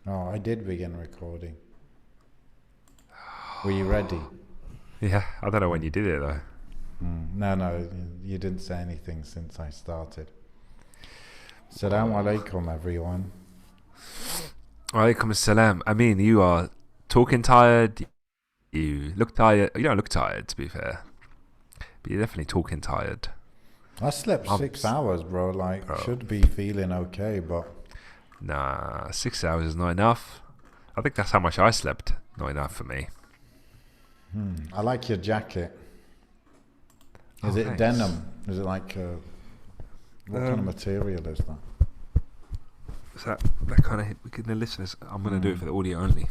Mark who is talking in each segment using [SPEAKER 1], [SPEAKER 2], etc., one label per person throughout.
[SPEAKER 1] Oh, I did begin recording. Were you ready?
[SPEAKER 2] Yeah, I don't know when you did it though.
[SPEAKER 1] No, you didn't say anything since I started. Assalamu alaikum, everyone.
[SPEAKER 2] Walaikum assalam. I mean, you are talking tired. You look tired. You don't look tired, to be fair. But you're definitely talking tired.
[SPEAKER 1] I slept
[SPEAKER 2] I'm
[SPEAKER 1] 6 hours, bro. Like,
[SPEAKER 2] bro.
[SPEAKER 1] should be feeling okay, but
[SPEAKER 2] Nah, 6 hours is not enough. I think that's how much I slept. Not enough for me.
[SPEAKER 1] I like your jacket. Is
[SPEAKER 2] Oh,
[SPEAKER 1] it
[SPEAKER 2] thanks.
[SPEAKER 1] denim? Is it like what kind of material is that?
[SPEAKER 2] Is that kind of the listeners? I'm gonna do it for the audio only.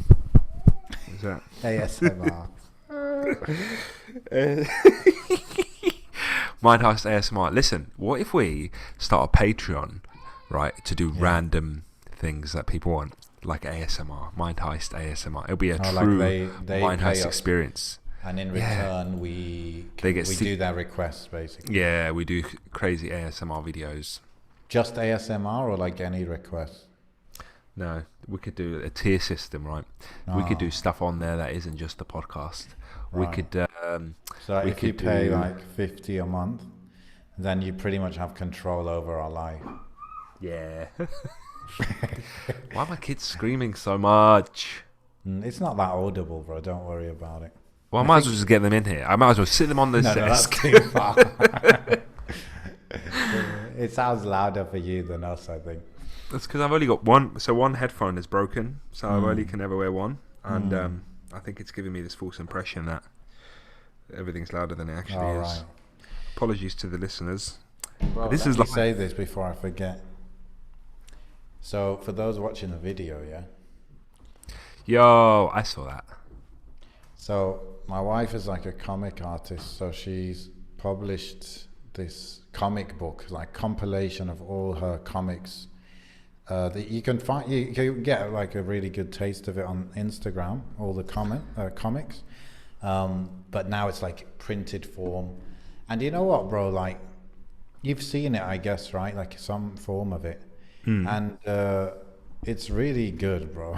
[SPEAKER 2] Is that
[SPEAKER 1] ASMR.
[SPEAKER 2] Mind Heist ASMR? Listen, what if we start a Patreon, right, to do random things that people want, like ASMR, Mind Heist ASMR? It'll be a true
[SPEAKER 1] they
[SPEAKER 2] Mind
[SPEAKER 1] pay
[SPEAKER 2] Heist
[SPEAKER 1] us,
[SPEAKER 2] experience.
[SPEAKER 1] and in
[SPEAKER 2] Yeah.
[SPEAKER 1] return we
[SPEAKER 2] They get
[SPEAKER 1] do their requests basically.
[SPEAKER 2] Yeah, we do crazy ASMR videos.
[SPEAKER 1] Just ASMR or like any request?
[SPEAKER 2] No, we could do a tier system, right? We could do stuff on there that isn't just the podcast. We
[SPEAKER 1] Right.
[SPEAKER 2] could.
[SPEAKER 1] So
[SPEAKER 2] we
[SPEAKER 1] if you
[SPEAKER 2] could
[SPEAKER 1] pay
[SPEAKER 2] do-
[SPEAKER 1] like 50 a month, then you pretty much have control over our life.
[SPEAKER 2] Yeah. Why are my kids screaming so much?
[SPEAKER 1] It's not that audible, bro. Don't worry about it.
[SPEAKER 2] Well, I might as well just get them in here. I might as well sit them on the
[SPEAKER 1] No, that's
[SPEAKER 2] desk.
[SPEAKER 1] too far. It sounds louder for you than us, I think.
[SPEAKER 2] That's because I've only got one. So one headphone is broken, so I only can ever wear one. And I think it's giving me this false impression that everything's louder than it actually
[SPEAKER 1] All
[SPEAKER 2] is.
[SPEAKER 1] right.
[SPEAKER 2] Apologies to the listeners.
[SPEAKER 1] Bro,
[SPEAKER 2] This
[SPEAKER 1] let
[SPEAKER 2] is
[SPEAKER 1] me
[SPEAKER 2] like-
[SPEAKER 1] say this before I forget. So for those watching the video, yeah.
[SPEAKER 2] Yo, I saw that.
[SPEAKER 1] So my wife is like a comic artist, so she's published this comic book, like compilation of all her comics. That you can find, you can get like a really good taste of it on Instagram, all the comics. But now it's like printed form, and you know what, bro? Like, you've seen it, I guess, right? Like some form of it, and it's really good, bro.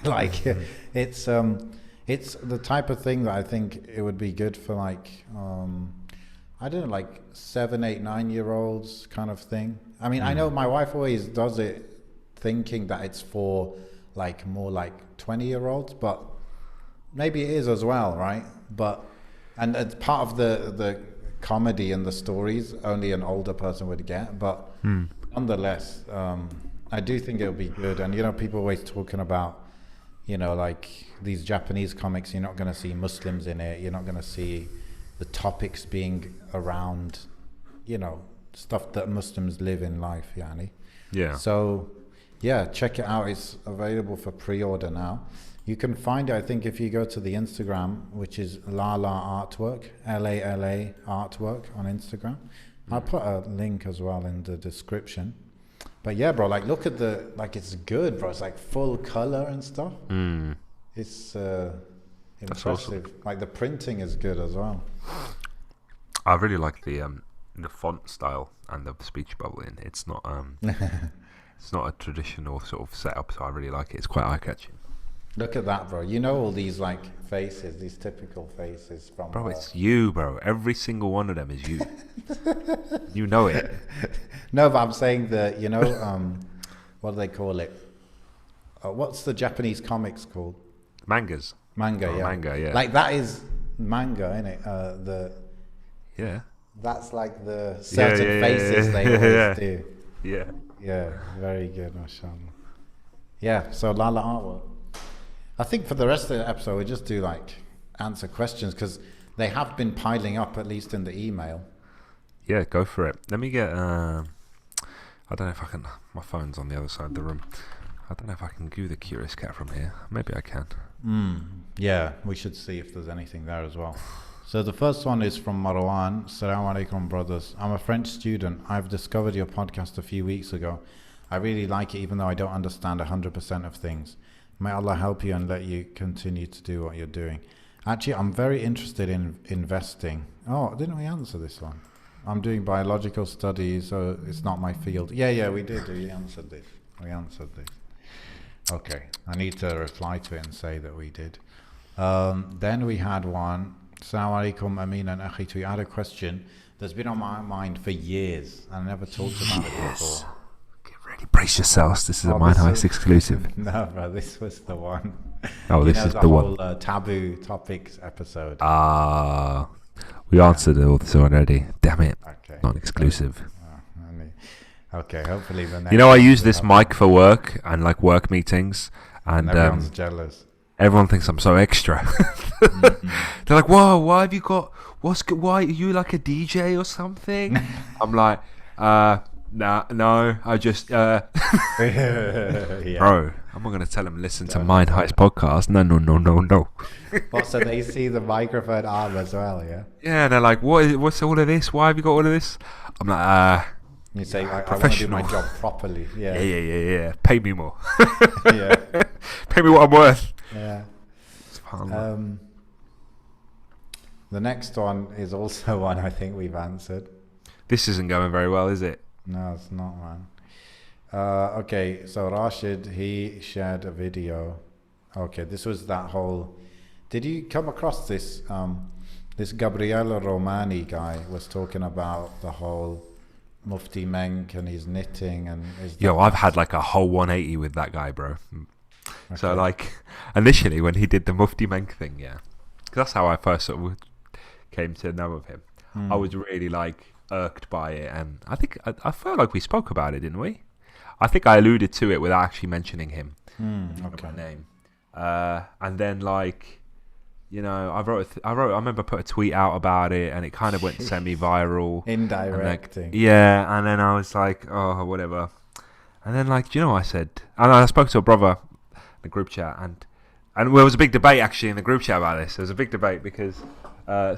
[SPEAKER 1] Like, it's the type of thing that I think it would be good for, like, I don't know, like 7, 8, 9-year-olds kind of thing. I mean, I know my wife always does it thinking that it's for like more like 20-year-olds, but maybe it is as well, right? But and it's part of the comedy and the stories only an older person would get, but nonetheless, I do think it'll be good. And you know, people always talking about, you know, like these Japanese comics, you're not going to see Muslims in it, you're not going to see the topics being around, you know, stuff that Muslims live in life, yani.
[SPEAKER 2] Yeah.
[SPEAKER 1] So yeah, check it out. It's available for pre-order now. You can find it, I think, if you go to the Instagram, which is Lala Artwork, Lala Artwork on Instagram. I'll put a link as well in the description. But yeah, bro, like look at the, like it's good, bro. It's like full color and stuff. It's impressive.
[SPEAKER 2] awesome.
[SPEAKER 1] Like the printing is good as well.
[SPEAKER 2] I really like the font style and the speech bubble in. It's not it's not a traditional sort of setup, so I really like it. It's quite eye catching.
[SPEAKER 1] Look at that, bro. You know all these like faces, these typical faces from.
[SPEAKER 2] Bro, it's you, bro. Every single one of them is you. You know it.
[SPEAKER 1] No, but I'm saying that, you know, what do they call it? What's the Japanese comics called?
[SPEAKER 2] Mangas.
[SPEAKER 1] Manga,
[SPEAKER 2] Oh,
[SPEAKER 1] yeah.
[SPEAKER 2] manga, yeah.
[SPEAKER 1] Like that is manga, innit?
[SPEAKER 2] Yeah.
[SPEAKER 1] That's like the certain faces they always
[SPEAKER 2] yeah.
[SPEAKER 1] do.
[SPEAKER 2] Yeah.
[SPEAKER 1] Yeah, very good, mashallah. Yeah, so Lala Artwork. I think for the rest of the episode, we just do like answer questions because they have been piling up, at least in the email.
[SPEAKER 2] Yeah, go for it. Let me get I don't know if I can. My phone's on the other side of the room. I don't know if I can do the Curious Cat from here. Maybe I can.
[SPEAKER 1] Yeah, we should see if there's anything there as well. So the first one is from Marwan. Assalamu alaikum, brothers. I'm a French student. I've discovered your podcast a few weeks ago. I really like it, even though I don't understand 100% of things. May Allah help you and let you continue to do what you're doing. Actually, I'm very interested in investing. Oh, didn't we answer this one? I'm doing biological studies, so it's not my field. Yeah, we did. We answered this. Okay, I need to reply to it and say that we did. Then we had one. Assalamu alaikum, Amin and Akhi. We had a question that's been on my mind for years. I never talked about it before.
[SPEAKER 2] Get ready, brace yourselves. This is a Mind Heist exclusive.
[SPEAKER 1] No, bro, this was the one.
[SPEAKER 2] Oh, this is the one.
[SPEAKER 1] Taboo topics episode.
[SPEAKER 2] We answered all this already. Damn it.
[SPEAKER 1] Okay.
[SPEAKER 2] Not exclusive.
[SPEAKER 1] Okay, hopefully the next.
[SPEAKER 2] You know, I use this mic for work and like work meetings, and
[SPEAKER 1] everyone's jealous.
[SPEAKER 2] Everyone thinks I'm so extra. They're like, "Whoa, why have you got? Why are you like a DJ or something?" I'm like, no, I just,
[SPEAKER 1] Yeah.
[SPEAKER 2] Bro, I'm not gonna tell them listen to Mind Heist podcast. No.
[SPEAKER 1] Well, so they see the microphone arm as well, yeah.
[SPEAKER 2] Yeah, they're like, what's all of this? Why have you got all of this? I'm like,
[SPEAKER 1] You say, I want to do my job properly.
[SPEAKER 2] Yeah. Pay me more.
[SPEAKER 1] Yeah.
[SPEAKER 2] Pay me what I'm worth.
[SPEAKER 1] Yeah. The next one is also one I think we've answered.
[SPEAKER 2] This isn't going very well, is it?
[SPEAKER 1] No, it's not, man. Okay, so Rashid, he shared a video. Okay, this was that whole... Did you come across this? This Gabriel Romaani guy was talking about the whole Mufti Menk and his knitting and his...
[SPEAKER 2] Yo, I've had like a whole 180 with that guy, bro.
[SPEAKER 1] Okay.
[SPEAKER 2] So like, initially when he did the Mufti Menk thing, yeah, because that's how I first sort of came to know of him. I was really like irked by it, and I think I felt like we spoke about it, didn't we? I think I alluded to it without actually mentioning him by name. And then like, you know, I remember put a tweet out about it, and it kind of went semi-viral.
[SPEAKER 1] Indirecting.
[SPEAKER 2] Yeah, and then I was like, oh, whatever. And then like, do you know what I said? And I spoke to a brother in the group chat, and there was a big debate actually in the group chat about this. There was a big debate because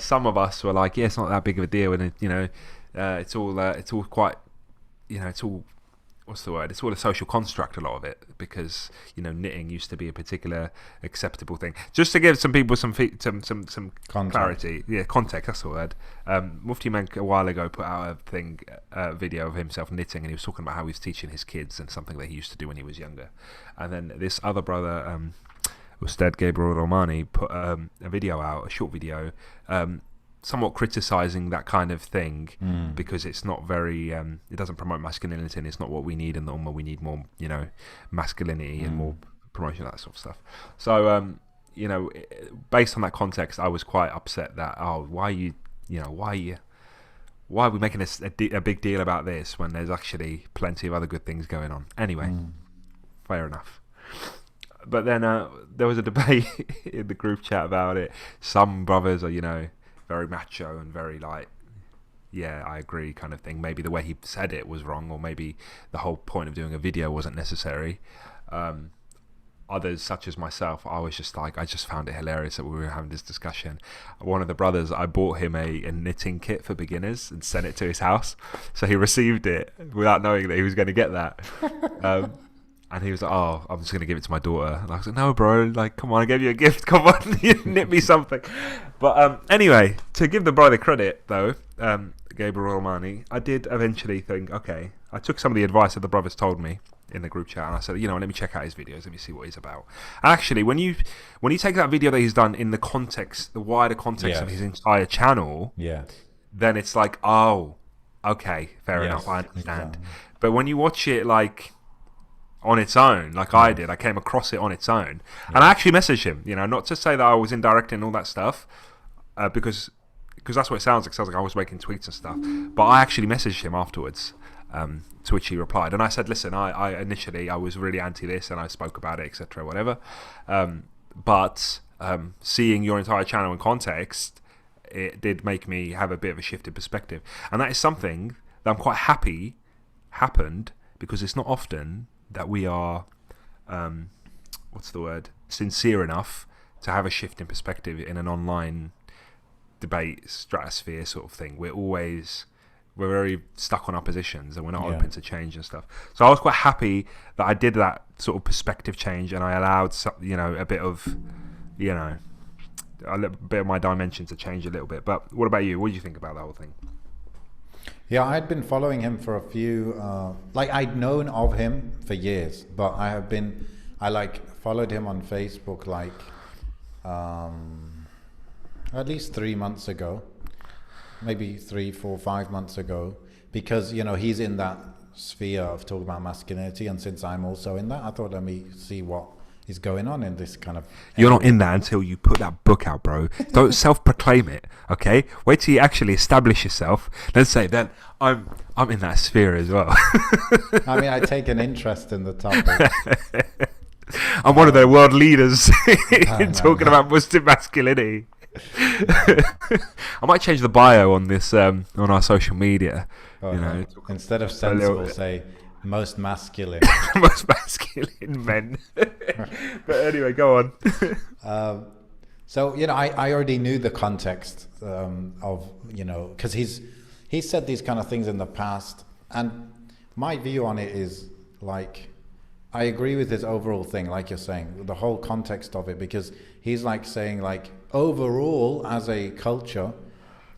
[SPEAKER 2] some of us were like, yeah, it's not that big of a deal, and it's all quite, you know, it's all, what's the word? It's all a social construct, a lot of it, because, you know, knitting used to be a particular acceptable thing. Just to give some people some clarity, context. That's the word. Mufti Menk a while ago put out a video of himself knitting, and he was talking about how he was teaching his kids and something that he used to do when he was younger. And then this other brother, Ustad Gabriel Romaani, put a video out, a short video, somewhat criticizing that kind of thing because it's not very it doesn't promote masculinity, and it's not what we need in the ummah. We need more, you know, masculinity and more promotion of that sort of stuff. So you know, based on that context, I was quite upset that why are we making a big deal about this when there's actually plenty of other good things going on? Anyway, fair enough. But then there was a debate in the group chat about it. Some brothers are, you know, very macho and very like, yeah, I agree kind of thing. Maybe the way he said it was wrong, or maybe the whole point of doing a video wasn't necessary. Others, such as myself, I was just like, I just found it hilarious that we were having this discussion. One of the brothers, I bought him a knitting kit for beginners and sent it to his house. So he received it without knowing that he was going to get that. And he was like, oh, I'm just going to give it to my daughter. And I was like, no, bro, like, come on, I gave you a gift. Come on, knit me something. But anyway, to give the brother credit, though, Gabriel Romaani, I did eventually think, okay, I took some of the advice that the brothers told me in the group chat, and I said, you know, let me check out his videos, let me see what he's about. And actually, when you take that video that he's done in the context, the wider context of his entire channel, then it's like, oh, okay, fair enough, I understand. Exactly. But when you watch it, like, on its own, like I did, I came across it on its own, and I actually messaged him, you know, not to say that I was indirecting and all that stuff, because that's what it sounds like. It sounds like I was making tweets and stuff, but I actually messaged him afterwards, to which he replied, and I said, listen, I initially I was really anti this, and I spoke about it, etc., whatever, but seeing your entire channel in context, it did make me have a bit of a shift in perspective, and that is something that I'm quite happy happened, because it's not often that we are, sincere enough to have a shift in perspective in an online debate stratosphere sort of thing. We're very stuck on our positions, and we're not open to change and stuff. So I was quite happy that I did that sort of perspective change, and I allowed a bit of my dimension to change a little bit. But what about you? What do you think about the whole thing?
[SPEAKER 1] Yeah, I'd been following him for a few, I'd known of him for years, but I have been I like followed him on Facebook like at least 3 months ago, maybe 3, 4, 5 months ago, because he's in that sphere of talking about masculinity, and since I'm also in that, I thought let me see what is going on in this kind of
[SPEAKER 2] You're not in that until you put that book out, bro. Don't self-proclaim it, okay? Wait till you actually establish yourself, then say, then I'm in that sphere as well.
[SPEAKER 1] I mean, I take an interest in the topic.
[SPEAKER 2] I'm one of their world leaders in talking about Muslim masculinity. I might change the bio on this on our social media.
[SPEAKER 1] Instead of sensible, say most masculine.
[SPEAKER 2] Most masculine men. But anyway, go on.
[SPEAKER 1] So I already knew the context of because he's said these kind of things in the past, and my view on it is like I agree with his overall thing, like you're saying, the whole context of it, because he's like saying like overall as a culture,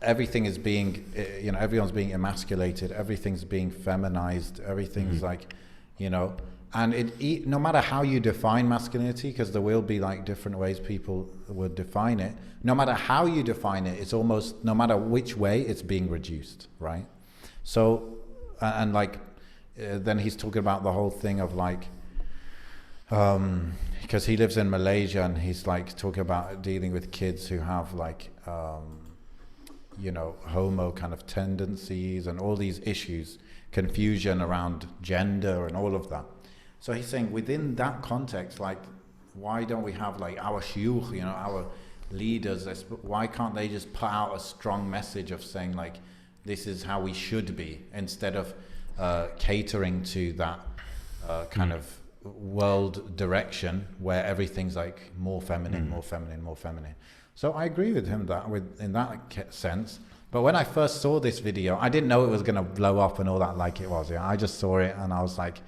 [SPEAKER 1] everything is being, everyone's being emasculated, everything's being feminized, everything's like, and no matter how you define masculinity, because there will be like different ways people would define it, no matter how you define it, it's almost, no matter which way, it's being reduced, right? So, and like, then he's talking about the whole thing of like, because he lives in Malaysia, and he's like talking about dealing with kids who have like, homo kind of tendencies and all these issues, confusion around gender and all of that. So he's saying within that context, like, why don't we have like our shuyukh, our leaders, why can't they just put out a strong message of saying like, this is how we should be, instead of catering to that kind of world direction where everything's like more feminine, more feminine, more feminine. So I agree with him in that sense. But when I first saw this video, I didn't know it was going to blow up and all that like it was. Yeah, I just saw it and I was like,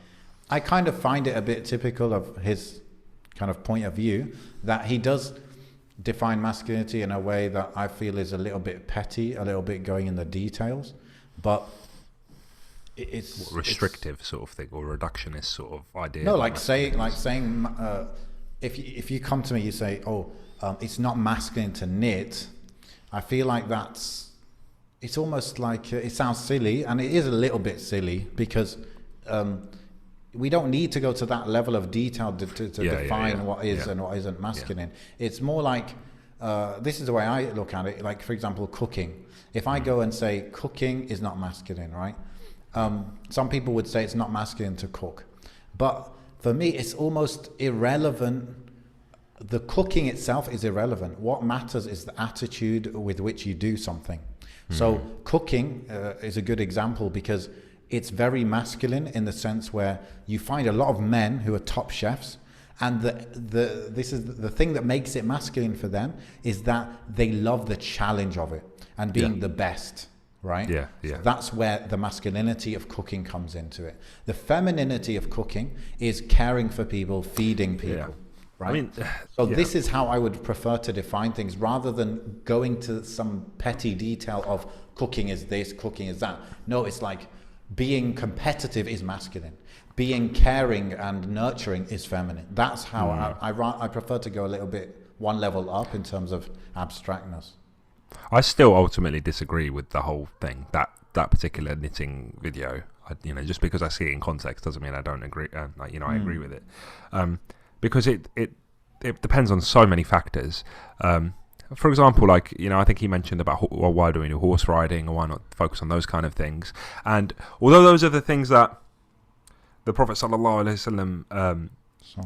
[SPEAKER 1] I kind of find it a bit typical of his kind of point of view that he does define masculinity in a way that I feel is a little bit petty, a little bit going in the details, but it's
[SPEAKER 2] restrictive sort of thing, or reductionist sort of idea.
[SPEAKER 1] No, like saying if you come to me, you say, it's not masculine to knit. I feel like it's almost like it sounds silly, and it is a little bit silly because we don't need to go to that level of detail to define what is and what isn't masculine. It's more like this is the way I look at it. Like, for example, cooking. If I go and say cooking is not masculine, right? Some people would say it's not masculine to cook, but for me, it's almost irrelevant. The cooking itself is irrelevant. What matters is the attitude with which you do something. So cooking is a good example because it's very masculine in the sense where you find a lot of men who are top chefs, and this is the thing that makes it masculine for them, is that they love the challenge of it and being the best. Right?
[SPEAKER 2] Yeah.
[SPEAKER 1] So that's where the masculinity of cooking comes into it. The femininity of cooking is caring for people, feeding people. Yeah. Right? I mean, this is how I would prefer to define things, rather than going to some petty detail of cooking is this, cooking is that. No, it's like being competitive is masculine. Being caring and nurturing is feminine. That's how I prefer to go a little bit one level up in terms of abstractness.
[SPEAKER 2] I still ultimately disagree with the whole thing, that particular knitting video. Just because I see it in context doesn't mean I don't agree. I agree with it, because it depends on so many factors. For example, like, I think he mentioned about why do we do horse riding, or why not focus on those kind of things. And although those are the things that the Prophet ﷺ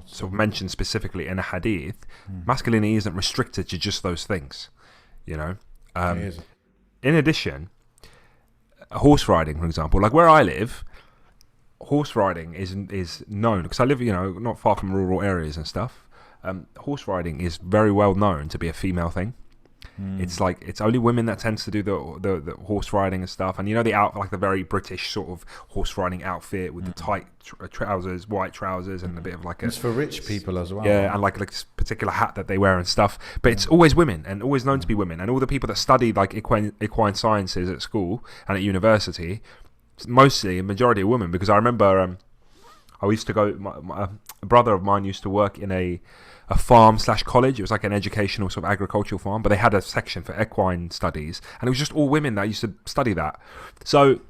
[SPEAKER 2] sort of mentioned specifically in a hadith, masculinity isn't restricted to just those things. In addition, horse riding, for example, like where I live, horse riding is known, because I live, not far from rural areas and stuff. Horse riding is very well known to be a female thing. It's like, it's only women that tends to do the horse riding and stuff. And the very British sort of horse riding outfit with the tight trousers, white trousers, and a bit of like
[SPEAKER 1] it's for rich people as well.
[SPEAKER 2] Yeah, and like this particular hat that they wear and stuff. But it's always women, and always known to be women. And all the people that studied like equine sciences at school and at university, mostly a majority of women. Because I remember I used to go. A brother of mine used to work in a farm/college. It was like an educational sort of agricultural farm, but they had a section for equine studies, and it was just all women that used to study that. So,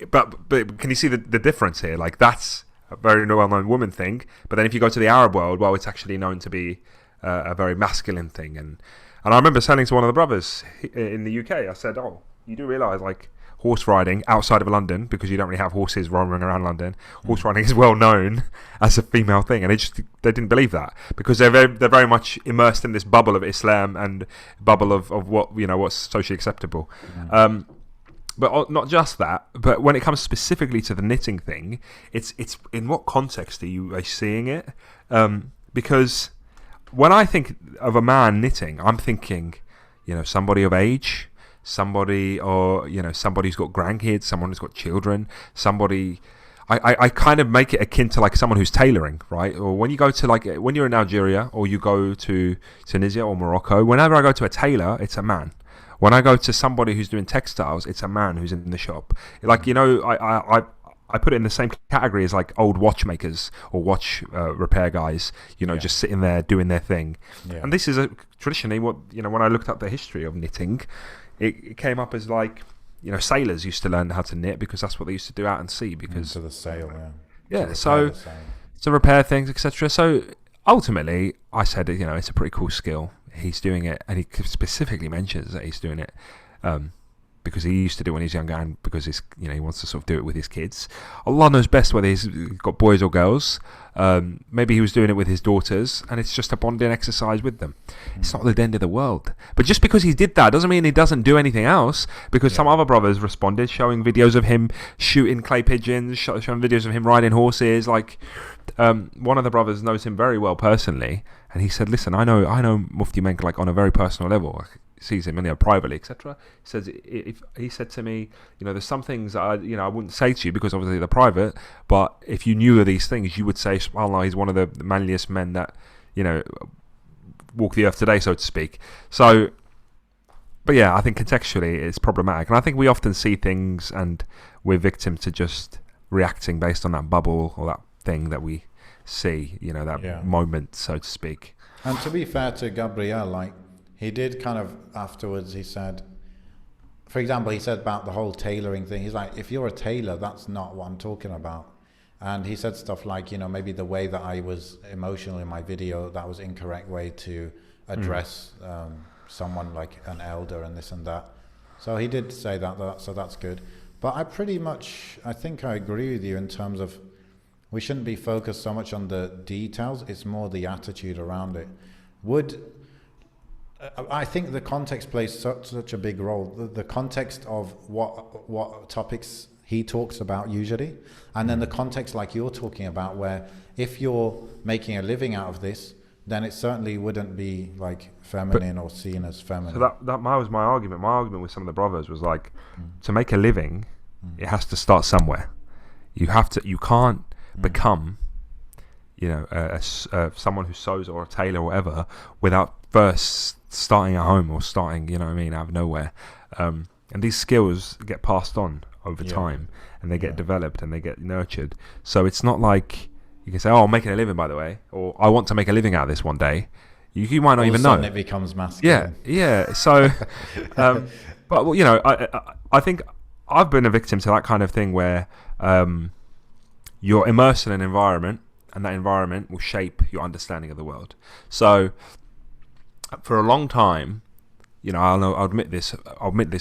[SPEAKER 2] but can you see the difference here? Like, that's a very well-known woman thing, but then if you go to the Arab world, well, it's actually known to be a very masculine thing. And I remember saying to one of the brothers in the UK, I said, "Oh, you do realise, like, horse riding outside of London, because you don't really have horses roaming around London, horse riding is well known as a female thing," and they didn't believe that, because they're very much immersed in this bubble of Islam and bubble of what, you know, what's socially acceptable. But not just that, but when it comes specifically to the knitting thing, it's in what context are you seeing it? Because when I think of a man knitting, I'm thinking, you know, somebody of age, somebody, or, you know, somebody who's got grandkids, someone who's got children, somebody. I kind of make it akin to like someone who's tailoring, right? Or when you go to, like, when you're in Algeria or you go to Tunisia or Morocco, whenever I go to a tailor, it's a man. When I go to somebody who's doing textiles, it's a man who's in the shop. Like, you know, I put it in the same category as like old watchmakers or watch repair guys, you know, just sitting there doing their thing. Yeah. And this is traditionally what, you know, when I looked up the history of knitting, it came up as like, you know, sailors used to learn how to knit because that's what they used to do out at sea. Because
[SPEAKER 1] to the sail,
[SPEAKER 2] so to repair things, etc. So ultimately, I said, you know, it's a pretty cool skill. He's doing it, and he specifically mentions that he's doing it because he used to do it when he was younger, and because he's, you know, he wants to sort of do it with his kids. Allah knows best whether he's got boys or girls. Maybe he was doing it with his daughters, and it's just a bonding exercise with them. It's not the end of the world. But just because he did that doesn't mean he doesn't do anything else, because some other brothers responded, showing videos of him shooting clay pigeons, showing videos of him riding horses. Like, one of the brothers knows him very well personally, and he said, "Listen, I know Mufti Menk, like, on a very personal level. Sees him, you know, privately, etc." He says, if he said to me, you know, there's some things that I wouldn't say to you because obviously they're private, but if you knew of these things, you would say, "SubhanAllah, he's one of the manliest men that, you know, walk the earth today," so to speak. So, but yeah, I think contextually it's problematic, and I think we often see things and we're victim to just reacting based on that bubble or that thing that we see, you know, that moment, so to speak.
[SPEAKER 1] And to be fair to Gabriel, like, he did kind of afterwards, he said, for example, he said about the whole tailoring thing. He's like, if you're a tailor, that's not what I'm talking about. And he said stuff like, you know, maybe the way that I was emotional in my video, that was incorrect way to address someone like an elder and this and that. So he did say that, so that's good. But I think I agree with you in terms of we shouldn't be focused so much on the details. It's more the attitude around it. I think the context plays such a big role. The context of what topics he talks about usually, and then the context like you're talking about, where if you're making a living out of this, then it certainly wouldn't be like feminine or seen as feminine.
[SPEAKER 2] So that was my argument. My argument with some of the brothers was like, to make a living, it has to start somewhere. You can't become, you know, someone who sews or a tailor or whatever without first starting at home or starting, you know what I mean, out of nowhere. And these skills get passed on over time, and they get developed and they get nurtured. So it's not like you can say, "Oh, I'm making a living, by the way," or "I want to make a living out of this one day." You might not even know.
[SPEAKER 1] It becomes masculine.
[SPEAKER 2] Yeah. So, but you know, I think I've been a victim to that kind of thing where you're immersed in an environment, and that environment will shape your understanding of the world. So, for a long time, you know, I'll admit this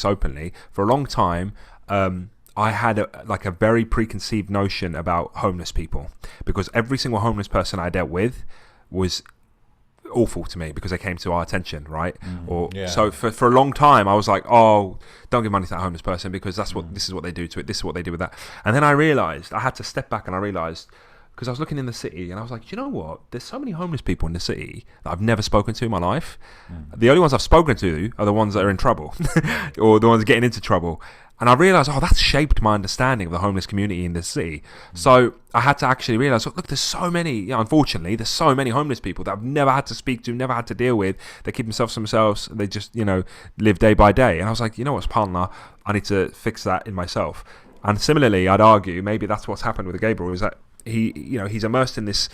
[SPEAKER 2] openly. For a long time, I had a very preconceived notion about homeless people, because every single homeless person I dealt with was awful to me because they came to our attention, right? So for a long time I was like, "Oh, don't give money to that homeless person because this is what they do to it. This is what they do with that." And then I realized I had to step back, and I realized, because I was looking in the city and I was like, you know what? There's so many homeless people in the city that I've never spoken to in my life. The only ones I've spoken to are the ones that are in trouble or the ones getting into trouble. And I realised, that's shaped my understanding of the homeless community in this city. So I had to actually realise, look, there's so many, unfortunately, there's so many homeless people that I've never had to speak to, never had to deal with. They keep themselves to themselves. They just, live day by day. And I was like, you know what, subhanAllah, I need to fix that in myself. And similarly, I'd argue maybe that's what's happened with Gabriel, is that he's immersed in this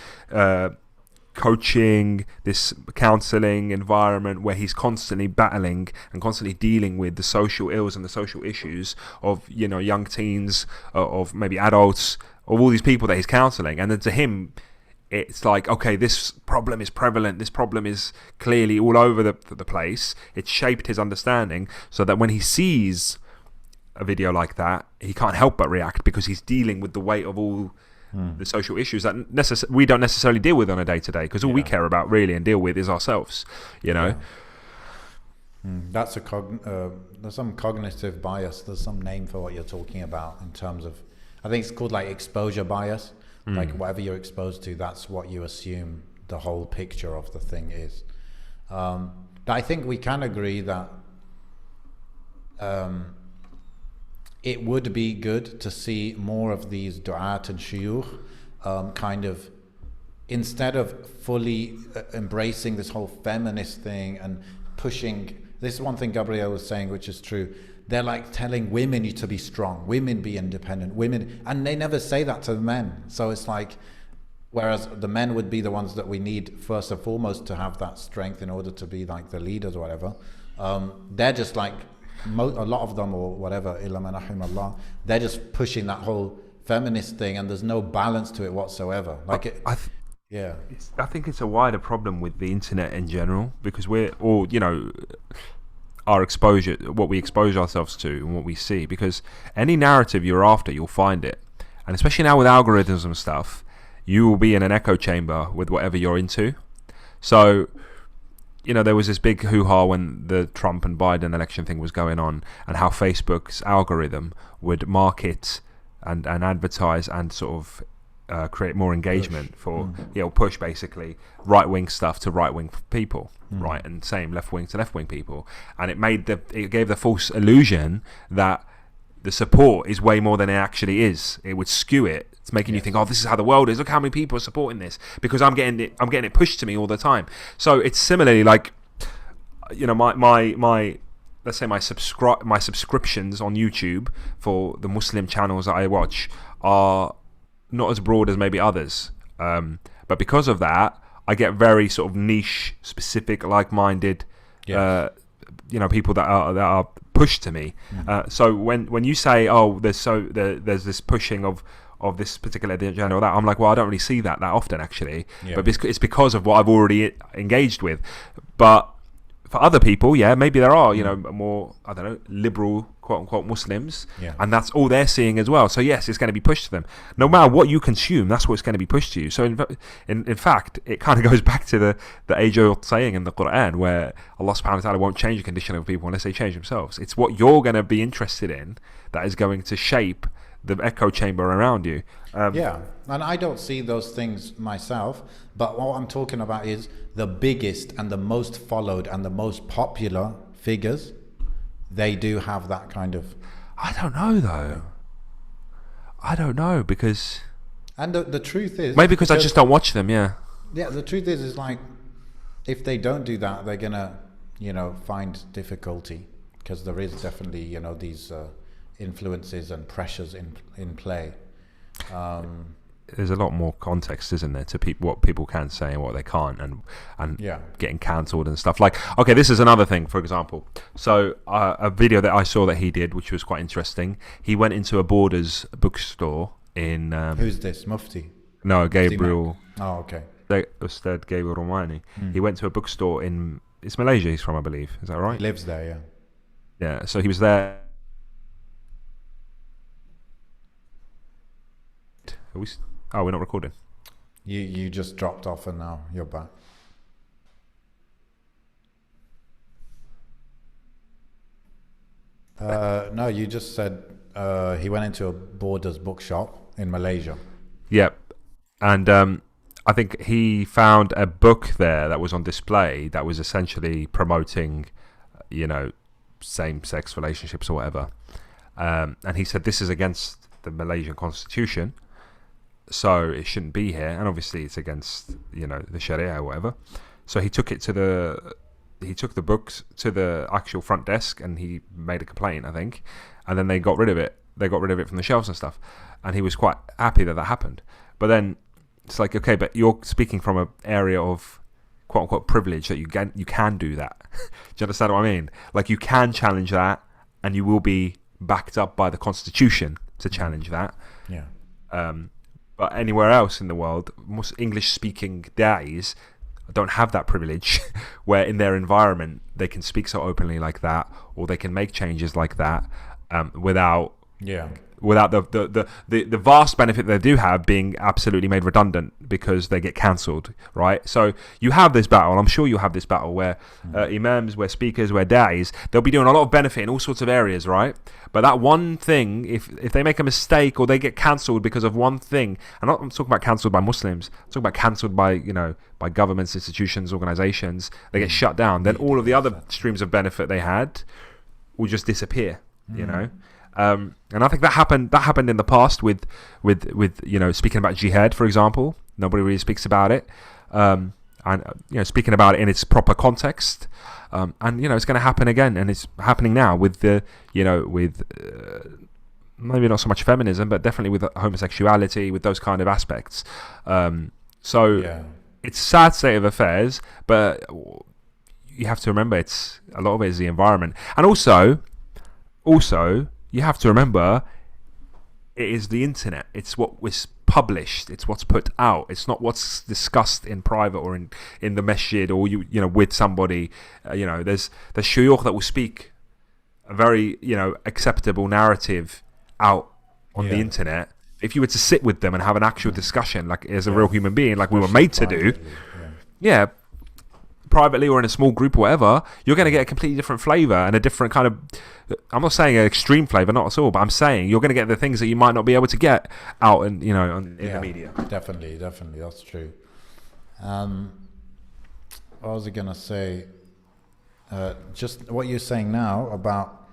[SPEAKER 2] coaching, this counseling environment where he's constantly battling and constantly dealing with the social ills and the social issues of young teens, of maybe adults, of all these people that he's counseling. And then to him, it's like, okay, this problem is prevalent, this problem is clearly all over the place. It's shaped his understanding so that when he sees a video like that, he can't help but react, because he's dealing with the weight of all the social issues that we don't necessarily deal with on a day-to-day, because all we care about really and deal with is ourselves,
[SPEAKER 1] That's there's some cognitive bias. There's some name for what you're talking about in terms of, I think it's called like exposure bias. Like whatever you're exposed to, that's what you assume the whole picture of the thing is. But I think we can agree that it would be good to see more of these du'at and shuyukh kind of, instead of fully embracing this whole feminist thing and pushing, this is one thing Gabriel was saying, which is true. They're like telling women to be strong, women be independent, women, and they never say that to the men. So it's like, whereas the men would be the ones that we need first and foremost to have that strength in order to be like the leaders or whatever. They're just like, a lot of them, or whatever, illa man rahimallah, they're just pushing that whole feminist thing, and there's no balance to it whatsoever. Like
[SPEAKER 2] I think it's a wider problem with the internet in general, because we're all, our exposure, what we expose ourselves to and what we see, because any narrative you're after, you'll find it. And especially now with algorithms and stuff, you will be in an echo chamber with whatever you're into. So there was this big hoo-ha when the Trump and Biden election thing was going on, and how Facebook's algorithm would market and advertise and sort of create more engagement for push basically right-wing stuff to right-wing people, right, and same left-wing to left-wing people, and it gave the false illusion that the support is way more than it actually is. It would skew it. It's making you think, oh, this is how the world is. Look how many people are supporting this, because I'm getting it pushed to me all the time. So it's similarly like, my let's say my subscriptions on YouTube for the Muslim channels that I watch are not as broad as maybe others. But because of that, I get very sort of niche, specific, like-minded, people that are pushed to me. So when you say, oh, there's this pushing of this particular agenda or that, I'm like, well, I don't really see that often actually. But it's because of what I've already engaged with. But for other people, maybe there are, more, I don't know, liberal, quote unquote, Muslims, and that's all they're seeing as well. So yes, it's going to be pushed to them. No matter what you consume, that's what's going to be pushed to you. So in fact, it kind of goes back to the age-old saying in the Quran, where Allah subhanahu wa ta'ala won't change the condition of people unless they change themselves. It's what you're going to be interested in that is going to shape the echo chamber around you.
[SPEAKER 1] And I don't see those things myself, but what I'm talking about is the biggest and the most followed and the most popular figures. They do have that kind of...
[SPEAKER 2] I don't know though. I don't know, because...
[SPEAKER 1] And the truth is...
[SPEAKER 2] Maybe because I just don't watch them, Yeah,
[SPEAKER 1] the truth is like, if they don't do that, they're gonna, find difficulty, because there is definitely, these influences and pressures in play.
[SPEAKER 2] There's a lot more context, isn't there, to what people can say and what they can't, and getting cancelled and stuff. Like, okay, this is another thing, for example. So a video that I saw that he did, which was quite interesting. He went into a Borders bookstore in...
[SPEAKER 1] Who's this? Mufti?
[SPEAKER 2] No, Gabriel.
[SPEAKER 1] Oh, okay.
[SPEAKER 2] Ustad Gabriel Romaani. He went to a bookstore in... It's Malaysia he's from, I believe. Is that right?
[SPEAKER 1] He lives there, yeah.
[SPEAKER 2] Yeah, so he was there... we're not recording.
[SPEAKER 1] You just dropped off and now you're back. No, you just said he went into a Borders bookshop in Malaysia.
[SPEAKER 2] Yep. And I think he found a book there that was on display that was essentially promoting, same-sex relationships or whatever. And he said this is against the Malaysian constitution, so it shouldn't be here, and obviously it's against the Sharia or whatever. So he took the books to the actual front desk and he made a complaint, I think, and then they got rid of it. They got rid of it from the shelves and stuff, and he was quite happy that happened. But then it's like, okay, but you're speaking from an area of quote unquote privilege that you can do that. Do you understand what I mean? Like, you can challenge that, and you will be backed up by the Constitution to challenge that.
[SPEAKER 1] Yeah.
[SPEAKER 2] But anywhere else in the world, most English-speaking da'is don't have that privilege, where in their environment they can speak so openly like that, or they can make changes like that, without the vast benefit they do have being absolutely made redundant because they get cancelled, right? So you have this battle, I'm sure you'll have this battle where imams, where speakers, where da'is, they'll be doing a lot of benefit in all sorts of areas, right? But that one thing, if they make a mistake or they get cancelled because of one thing, and I'm talking about cancelled by Muslims, I'm talking about cancelled by, by governments, institutions, organisations, they get shut down, then all of the other streams of benefit they had will just disappear, you know? And I think that happened in the past with speaking about jihad, for example. Nobody really speaks about it, and speaking about it in its proper context, and it's going to happen again, and it's happening now with maybe not so much feminism, but definitely with homosexuality, with those kind of aspects. It's a sad state of affairs, but you have to remember a lot of it is the environment, and also. You have to remember, it is the internet. It's what was published. It's what's put out. It's not what's discussed in private or in the masjid or with somebody. There's shuyukh that will speak a very acceptable narrative out on the internet. If you were to sit with them and have an actual discussion, like as a real human being, like we were made to do, privately or in a small group or whatever, you're going to get a completely different flavour and a different kind of, I'm not saying an extreme flavour, not at all, but I'm saying you're going to get the things that you might not be able to get out in the media.
[SPEAKER 1] Definitely, that's true. What was I going to say? Just what you're saying now about,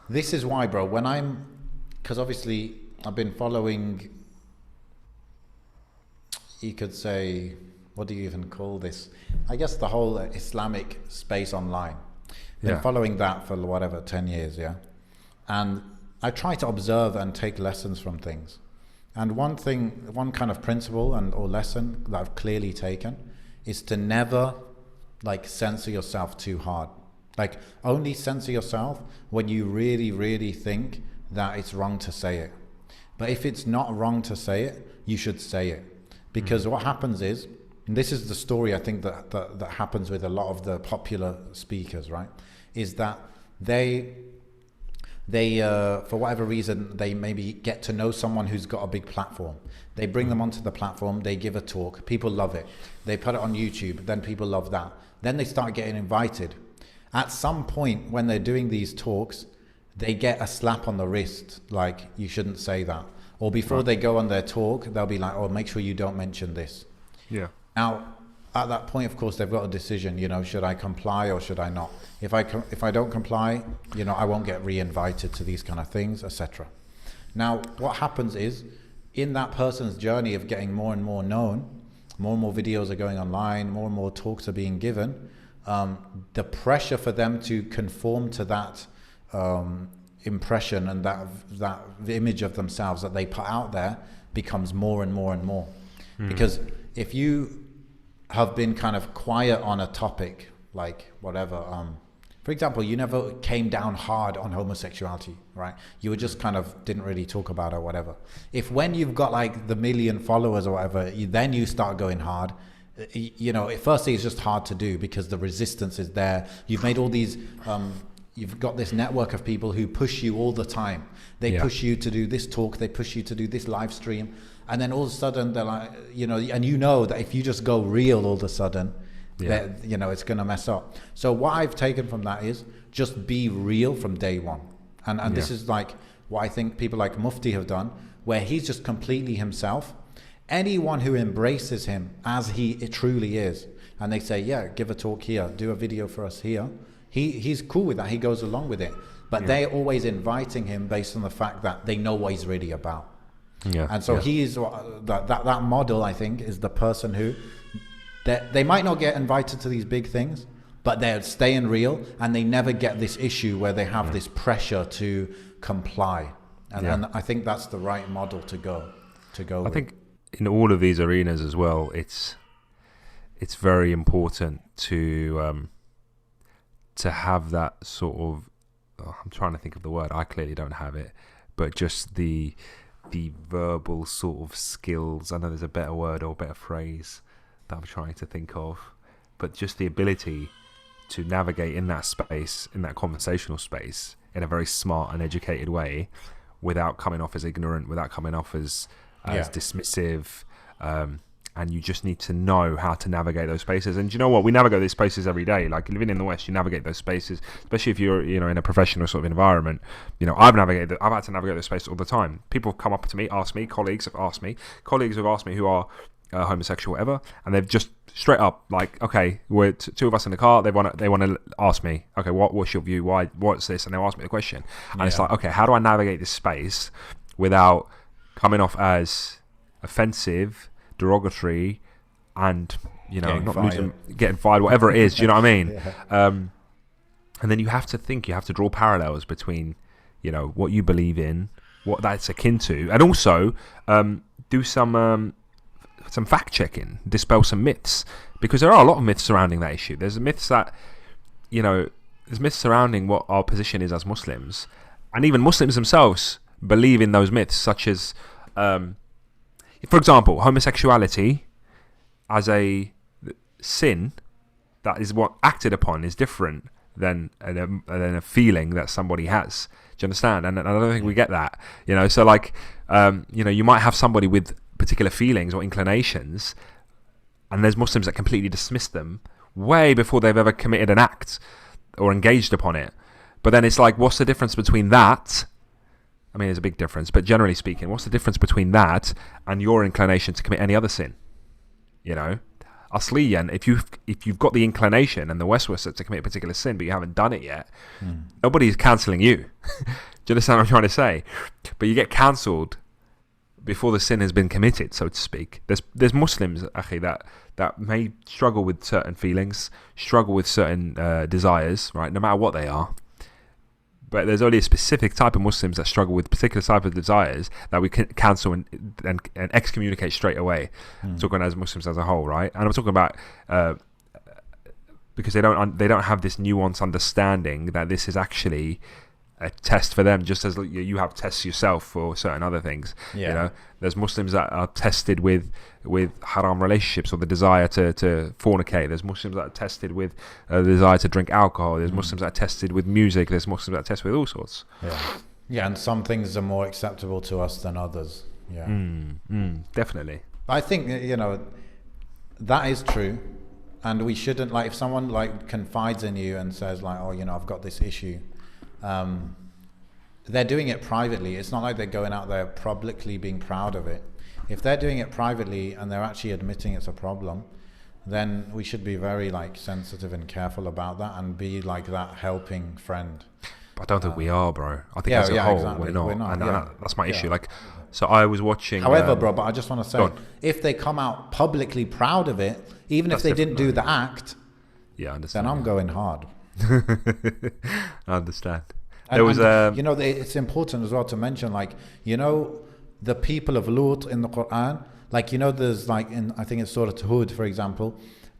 [SPEAKER 1] this is why, bro, because obviously I've been following, you could say, what do you even call this? I guess the whole Islamic space online. Been following that for 10 years, and I try to observe and take lessons from things. And one kind of principle or lesson that I've clearly taken is to never censor yourself too hard. Only censor yourself when you really, really think that it's wrong to say it. But if it's not wrong to say it, you should say it. Because what happens is, and this is the story I think that happens with a lot of the popular speakers, right? Is that they for whatever reason, they maybe get to know someone who's got a big platform. They bring them onto the platform, they give a talk, people love it. They put it on YouTube, then people love that. Then they start getting invited. At some point when they're doing these talks, they get a slap on the wrist, like, you shouldn't say that. Or before they go on their talk, they'll be like, oh, make sure you don't mention this. Yeah. Now, at that point, of course, they've got a decision, should I comply or should I not? If I don't comply, I won't get re-invited to these kind of things, etc. Now, what happens is, in that person's journey of getting more and more known, more and more videos are going online, more and more talks are being given, the pressure for them to conform to that impression and that image of themselves that they put out there becomes more and more and more. Because if you have been kind of quiet on a topic, like whatever, for example, you never came down hard on homosexuality, right? You were just kind of didn't really talk about it or whatever. If when you've got the 1 million followers or whatever, then you start going hard, firstly it's just hard to do because the resistance is there. You've made all these you've got this network of people who push you all the time. They push you to do this talk, they push you to do this live stream, and then all of a sudden they're like, and that if you just go real all of a sudden, that it's going to mess up. So what I've taken from that is just be real from day one. And this is what I think people like Mufti have done, where he's just completely himself. Anyone who embraces him as he truly is, and they say, give a talk here, do a video for us here, he's cool with that, he goes along with it. But they're always inviting him based on the fact that they know what he's really about. And so he's that model, I think, is the person who they might not get invited to these big things, but they're staying real, and they never get this issue where they have this pressure to comply. And I think that's the right model to go
[SPEAKER 2] I think in all of these arenas as well, it's very important to have that sort of, I'm trying to think of the word, I clearly don't have it, but just the verbal sort of skills. I know there's a better word or better phrase that I'm trying to think of, but just the ability to navigate in that space, in that conversational space, in a very smart and educated way, without coming off as ignorant, without coming off as dismissive, and you just need to know how to navigate those spaces. And do you know what? We navigate these spaces every day. Like living in the West, you navigate those spaces, especially if you're, in a professional sort of environment. I've had to navigate those spaces all the time. People have come up to me, asked me, colleagues have asked me who are homosexual, whatever, and they've just straight up like, okay, we're two of us in the car. They want to ask me, okay, what's your view? What's this? And they'll ask me the question, and it's like, okay, how do I navigate this space without coming off as offensive, derogatory, and getting fired, whatever it is. Do you know what I mean? And then you have to draw parallels between, what you believe in, what that's akin to, and also do some fact checking, dispel some myths, because there are a lot of myths surrounding that issue. There's myths that, there's myths surrounding what our position is as Muslims, and even Muslims themselves believe in those myths, such as, for example, homosexuality as a sin that is what acted upon is different than a feeling that somebody has. Do you understand? And I don't think we get that. So like, you might have somebody with particular feelings or inclinations, and there's Muslims that completely dismiss them way before they've ever committed an act or engaged upon it. But then it's like, what's the difference between that? I mean, there's a big difference, but generally speaking, what's the difference between that and your inclination to commit any other sin? Asliyan, if you've got the inclination and the waswasa to commit a particular sin, but you haven't done it yet, nobody's cancelling you. Do you understand what I'm trying to say? But you get cancelled before the sin has been committed, so to speak. There's Muslims, akhi, that may struggle with certain feelings, struggle with certain desires, right? No matter what they are. But there's only a specific type of Muslims that struggle with particular type of desires that we can cancel and excommunicate straight away. I'm talking as Muslims as a whole, right? And I'm talking about because they don't have this nuanced understanding that this is actually a test for them, just as you have tests yourself for certain other things. There's Muslims that are tested with haram relationships or the desire to fornicate. There's Muslims that are tested with the desire to drink alcohol. There's Muslims that are tested with music. There's Muslims that are tested with all sorts.
[SPEAKER 1] And some things are more acceptable to us than others.
[SPEAKER 2] Definitely.
[SPEAKER 1] I think that is true, and we shouldn't, like, if someone like confides in you and says like, oh, I've got this issue, they're doing it privately. It's not like they're going out there publicly being proud of it. If they're doing it privately and they're actually admitting it's a problem, then we should be very like sensitive and careful about that and be like that helping friend.
[SPEAKER 2] But I don't think we are, bro. I think as a whole,
[SPEAKER 1] exactly.
[SPEAKER 2] we're not. And that's my issue. Like, so I was watching.
[SPEAKER 1] However, bro, but I just want to say, if they come out publicly proud of it, even if they didn't do the act,
[SPEAKER 2] I understand.
[SPEAKER 1] then I'm going hard.
[SPEAKER 2] I understand.
[SPEAKER 1] It's important as well to mention, like, the people of Lut in the Quran, like, there's like I think it's Surah Hud, for example,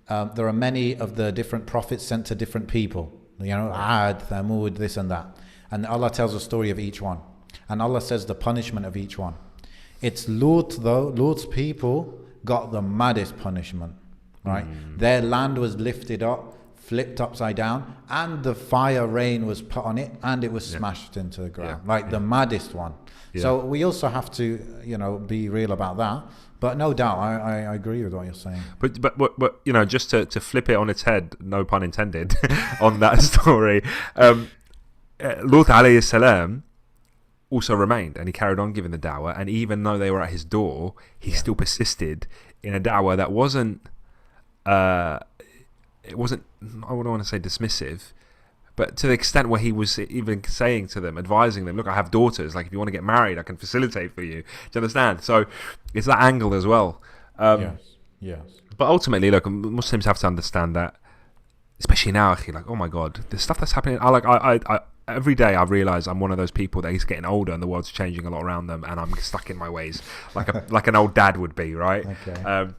[SPEAKER 1] there are many of the different prophets sent to different people, Ad, Thamud, this and that, and Allah tells the story of each one, and Allah says the punishment of each one. It's Lut though. Lut's people got the maddest punishment, right? Their land was lifted up, flipped upside down, and the fire rain was put on it, and it was smashed into the ground, the maddest one. So we also have to, be real about that. But no doubt, I agree with what you're saying.
[SPEAKER 2] But just to flip it on its head, no pun intended, on that story, Lut alayhi salam also remained, and he carried on giving the da'wah, and even though they were at his door, he still persisted in a da'wah that wasn't, it wasn't, I wouldn't want to say dismissive, but to the extent where he was even saying to them, advising them, look, I have daughters, like if you want to get married, I can facilitate for you. Do you understand? So it's that angle as well.
[SPEAKER 1] Yes.
[SPEAKER 2] But ultimately, look, Muslims have to understand that, especially now, like, oh my God, the stuff that's happening, every day I realise I'm one of those people that he's getting older and the world's changing a lot around them, and I'm stuck in my ways, like an old dad would be, right?
[SPEAKER 1] Okay.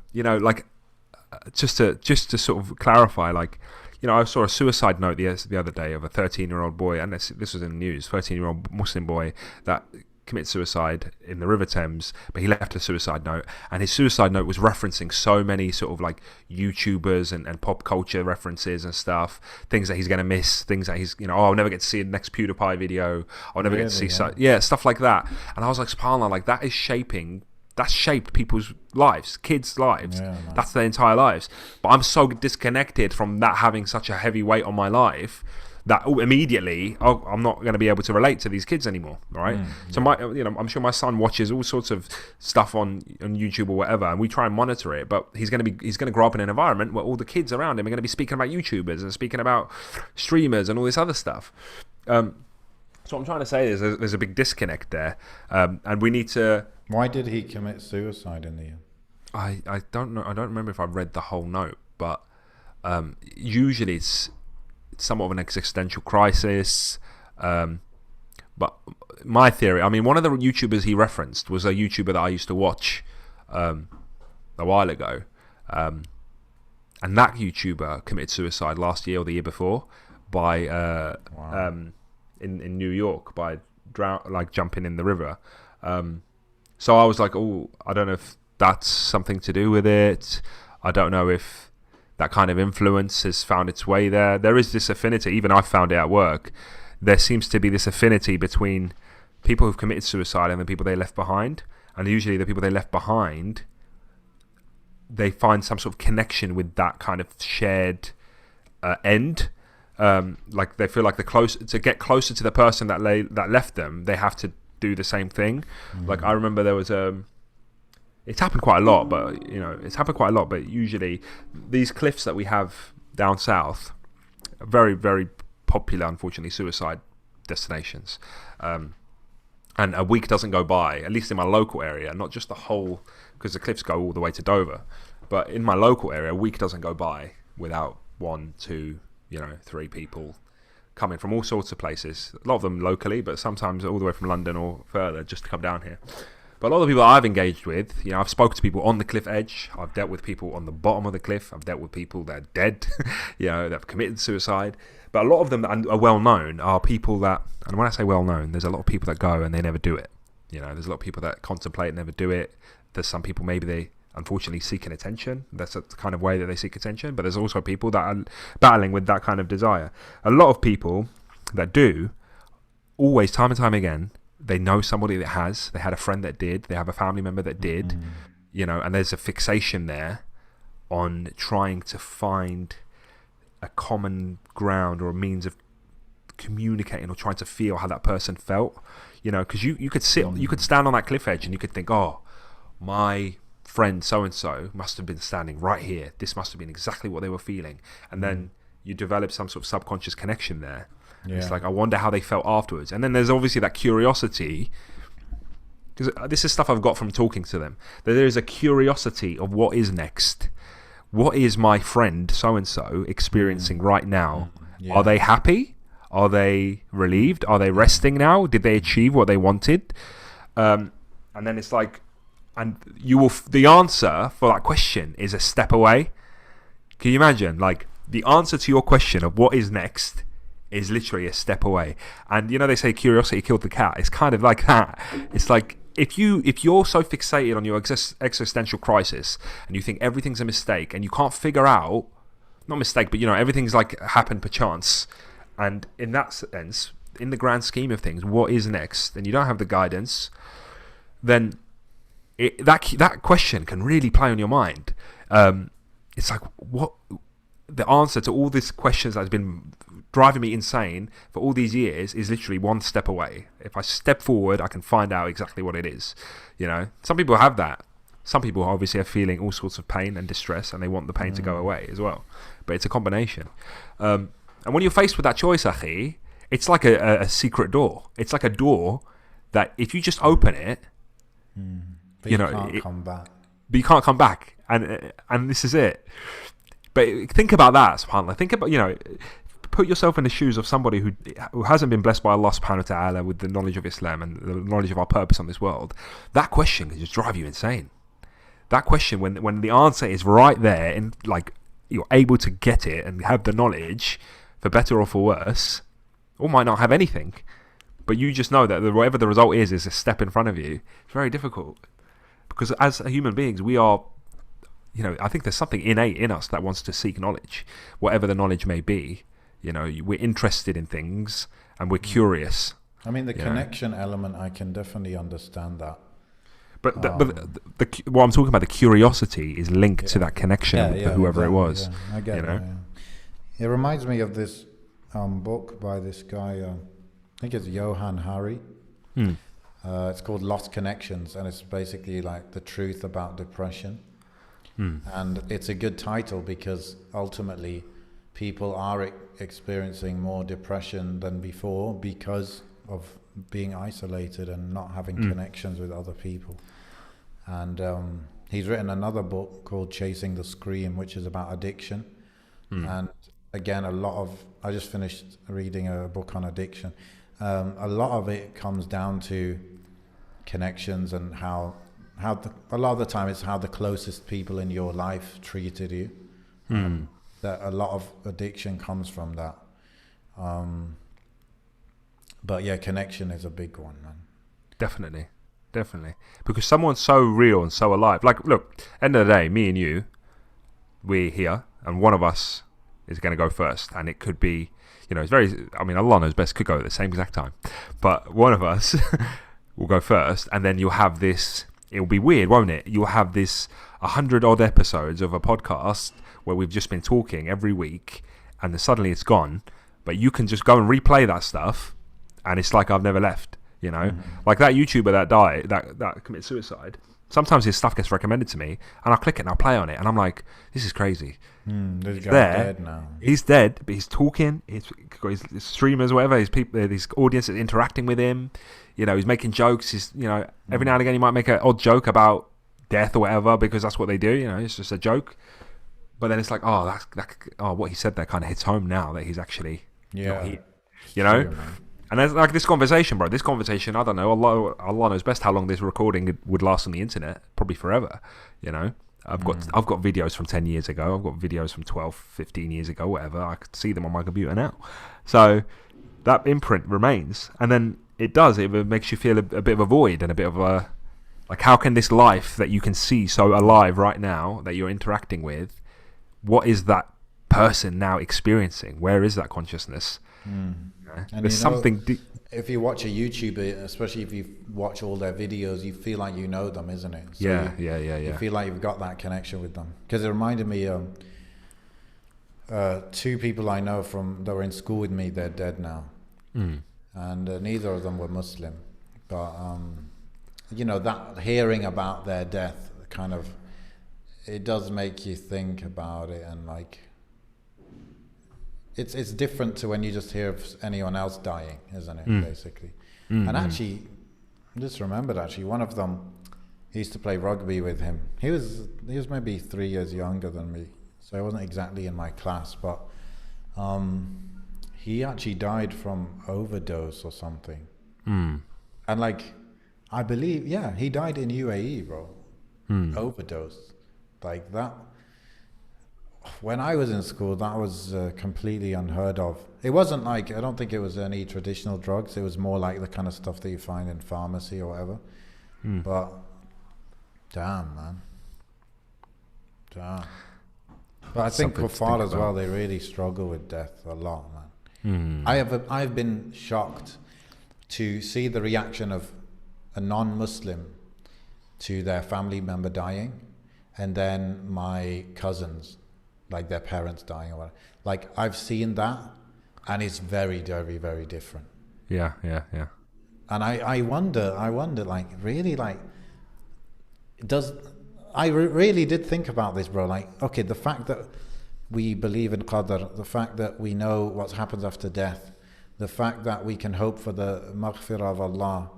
[SPEAKER 2] Just to sort of clarify, I saw a suicide note the other day of a 13-year-old boy, and this was in the news, 13-year-old Muslim boy that committed suicide in the River Thames, but he left a suicide note, and his suicide note was referencing so many sort of like YouTubers and pop culture references and stuff, things that he's going to miss, things that he's, I'll never get to see the next PewDiePie video, I'll never get to see, stuff like that. And I was like, subhanAllah, like that's shaped people's lives, kids' lives.
[SPEAKER 1] Yeah, man.
[SPEAKER 2] That's their entire lives. But I'm so disconnected from that having such a heavy weight on my life that immediately I'm not going to be able to relate to these kids anymore, right? So I'm sure my son watches all sorts of stuff on YouTube or whatever, and we try and monitor it. But he's going to grow up in an environment where all the kids around him are going to be speaking about YouTubers and speaking about streamers and all this other stuff. So what I'm trying to say is there's a big disconnect there, and we need to.
[SPEAKER 1] Why did he commit suicide in the end?
[SPEAKER 2] I don't know. I don't remember if I read the whole note, but usually it's somewhat of an existential crisis. But my theory, one of the YouTubers he referenced was a YouTuber that I used to watch a while ago, and that YouTuber committed suicide last year or the year before by in New York by jumping in the river. So I was like, I don't know if that's something to do with it. I don't know if that kind of influence has found its way there. There is this affinity, even I found it at work. There seems to be this affinity between people who've committed suicide and the people they left behind. And usually the people they left behind, they find some sort of connection with that kind of shared end. Like they feel like to get closer to the person that left them, they have to do the same thing. Like I remember there was it's happened quite a lot, but usually these cliffs that we have down south are very, very popular, unfortunately, suicide destinations. And a week doesn't go by, at least in my local area, not just the whole, because the cliffs go all the way to Dover, but in my local area, a week doesn't go by without 1, 2, 3 people coming from all sorts of places. A lot of them locally, but sometimes all the way from London or further just to come down here. But a lot of the people I've engaged with, I've spoken to people on the cliff edge. I've dealt with people on the bottom of the cliff. I've dealt with people that are dead, that have committed suicide. But a lot of them that are well known are people that, and when I say well known, there's a lot of people that go and they never do it. There's a lot of people that contemplate and never do it. There's some people maybe they unfortunately seeking attention. That's the kind of way that they seek attention. But there's also people that are battling with that kind of desire. A lot of people that do, always, time and time again, they know somebody that has, they had a friend that did, they have a family member that did, and there's a fixation there on trying to find a common ground or a means of communicating or trying to feel how that person felt, because you could stand on that cliff edge and you could think, my friend so-and-so must have been standing right here. This must have been exactly what they were feeling. And then you develop some sort of subconscious connection there. Yeah. It's like, I wonder how they felt afterwards. And then there's obviously that curiosity, because this is stuff I've got from talking to them, that there is a curiosity of what is next. What is my friend so-and-so experiencing right now? Yeah. Are they happy? Are they relieved? Are they resting now? Did they achieve what they wanted? And then it's like, and the answer for that question is a step away. Can you imagine? Like, the answer to your question of what is next is literally a step away. And they say curiosity killed the cat. It's kind of like that. It's like if you're so fixated on your existential crisis and you think everything's a mistake and you can't figure out, not mistake, but everything's like happened per chance. And in that sense, in the grand scheme of things, what is next? And you don't have the guidance, then that question can really play on your mind. It's like, what the answer to all these questions that's been driving me insane for all these years is literally one step away. If I step forward, I can find out exactly what it is. Some people have that. Some people obviously are feeling all sorts of pain and distress, and they want the pain to go away as well. But it's a combination. And when you're faced with that choice, Akhi, it's like a secret door. It's like a door that if you just open it,
[SPEAKER 1] but you can't come back.
[SPEAKER 2] But you can't come back, and this is it. But think about that, subhanAllah. Think about, put yourself in the shoes of somebody who hasn't been blessed by Allah subhanahu wa ta'ala with the knowledge of Islam and the knowledge of our purpose on this world, that question can just drive you insane. That question, when the answer is right there and like you're able to get it and have the knowledge, for better or for worse, or might not have anything, but you just know that whatever the result is a step in front of you. It's very difficult because as human beings, we are, I think there's something innate in us that wants to seek knowledge, whatever the knowledge may be. We're interested in things and we're curious.
[SPEAKER 1] I mean, the connection element, I can definitely understand that.
[SPEAKER 2] But what I'm talking about, the curiosity is linked to that connection with whoever it was.
[SPEAKER 1] Yeah. I get it. It reminds me of this book by this guy, I think it's Johann Hari. It's called Lost Connections, and it's basically like the truth about depression. And it's a good title because ultimately people are experiencing more depression than before because of being isolated and not having connections with other people. And he's written another book called Chasing the Scream, which is about addiction. And again, I just finished reading a book on addiction. A lot of it comes down to connections and how a lot of the time it's how the closest people in your life treated you. That a lot of addiction comes from that. But yeah, connection is a big one, man.
[SPEAKER 2] Definitely. Because someone's so real and so alive. Like, look, end of the day, me and you, we're here, and one of us is going to go first. And it could be, it's Allah knows best, could go at the same exact time. But one of us will go first, and then you'll have this, it'll be weird, won't it? You'll have this 100-odd episodes of a podcast where we've just been talking every week, and then suddenly it's gone. But you can just go and replay that stuff, and it's like I've never left, Like that YouTuber that died, that committed suicide, sometimes his stuff gets recommended to me, and I'll click it and I'll play on it, and I'm like, this is crazy.
[SPEAKER 1] This guy's dead now.
[SPEAKER 2] He's dead, but he's talking, he's got his streamers, whatever, his people, his audience is interacting with him, he's making jokes, every now and again he might make an odd joke about death or whatever, because that's what they do, it's just a joke. But then it's like, what he said there kind of hits home now that he's actually not here,
[SPEAKER 1] True,
[SPEAKER 2] and there's like this conversation, bro. This conversation, I don't know. Allah knows best how long this recording would last on the internet. Probably forever. I've got videos from 10 years ago. I've got videos from 12, 15 years ago, whatever. I could see them on my computer now. So that imprint remains, and then it makes you feel a bit of a void and a bit of a like, how can this life that you can see so alive right now that you're interacting with, what is that person now experiencing? Where is that consciousness?
[SPEAKER 1] And
[SPEAKER 2] there's something
[SPEAKER 1] if you watch a YouTuber, especially if you watch all their videos, you feel like you know them, isn't it? So
[SPEAKER 2] yeah.
[SPEAKER 1] You feel like you've got that connection with them. Because it reminded me two people I know that were in school with me, they're dead now. And neither of them were Muslim. But that hearing about their death kind of, it does make you think about it, and like it's different to when you just hear of anyone else dying, isn't it? Basically. And actually, I just remembered, one of them, he used to play rugby with him. He was maybe 3 years younger than me, so he wasn't exactly in my class, but he actually died from overdose or something. And like, I believe, he died in UAE, bro. Overdose. Like that. When I was in school, that was completely unheard of. It wasn't like, I don't think it was any traditional drugs. It was more like the kind of stuff that you find in pharmacy or whatever. But damn, man. Damn. But I think kuffar as well, they really struggle with death a lot, man. I've been shocked to see the reaction of a non-Muslim to their family member dying, and then my cousins, like their parents dying or whatever. Like, I've seen that, and it's very, very, very different.
[SPEAKER 2] Yeah.
[SPEAKER 1] And I wonder, like, really, like, I really did think about this, bro. Like, okay, the fact that we believe in qadr, the fact that we know what happens after death, the fact that we can hope for the maghfirah of Allah,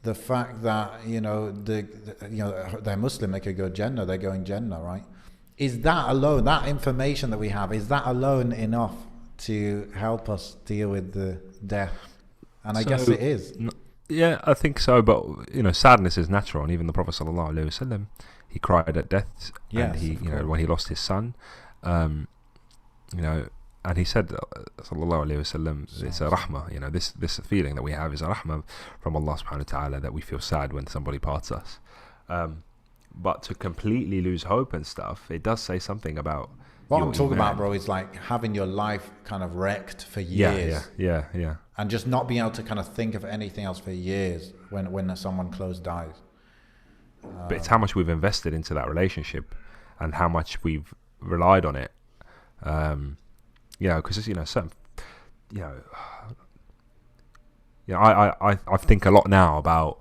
[SPEAKER 1] the fact that, they're Muslim, they could go Jannah, they're going Jannah, right? Is that alone, that information that we have, is that alone enough to help us deal with the death, and I guess it is.
[SPEAKER 2] Yeah, I think so. But sadness is natural, and even the Prophet sallallahu alaihi wasallam, he cried at death, and he, when he lost his son, and he said, sallallahu alaihi wasallam, it's a rahmah. This feeling that we have is a rahmah from Allah subhanahu wa ta'ala, that we feel sad when somebody parts us. But to completely lose hope and stuff, it does say something about.
[SPEAKER 1] What I'm talking about, bro, is like having your life kind of wrecked for years.
[SPEAKER 2] Yeah.
[SPEAKER 1] And just not being able to kind of think of anything else for years when someone close dies.
[SPEAKER 2] But it's how much we've invested into that relationship and how much we've relied on it. Because certain, I think a lot now about.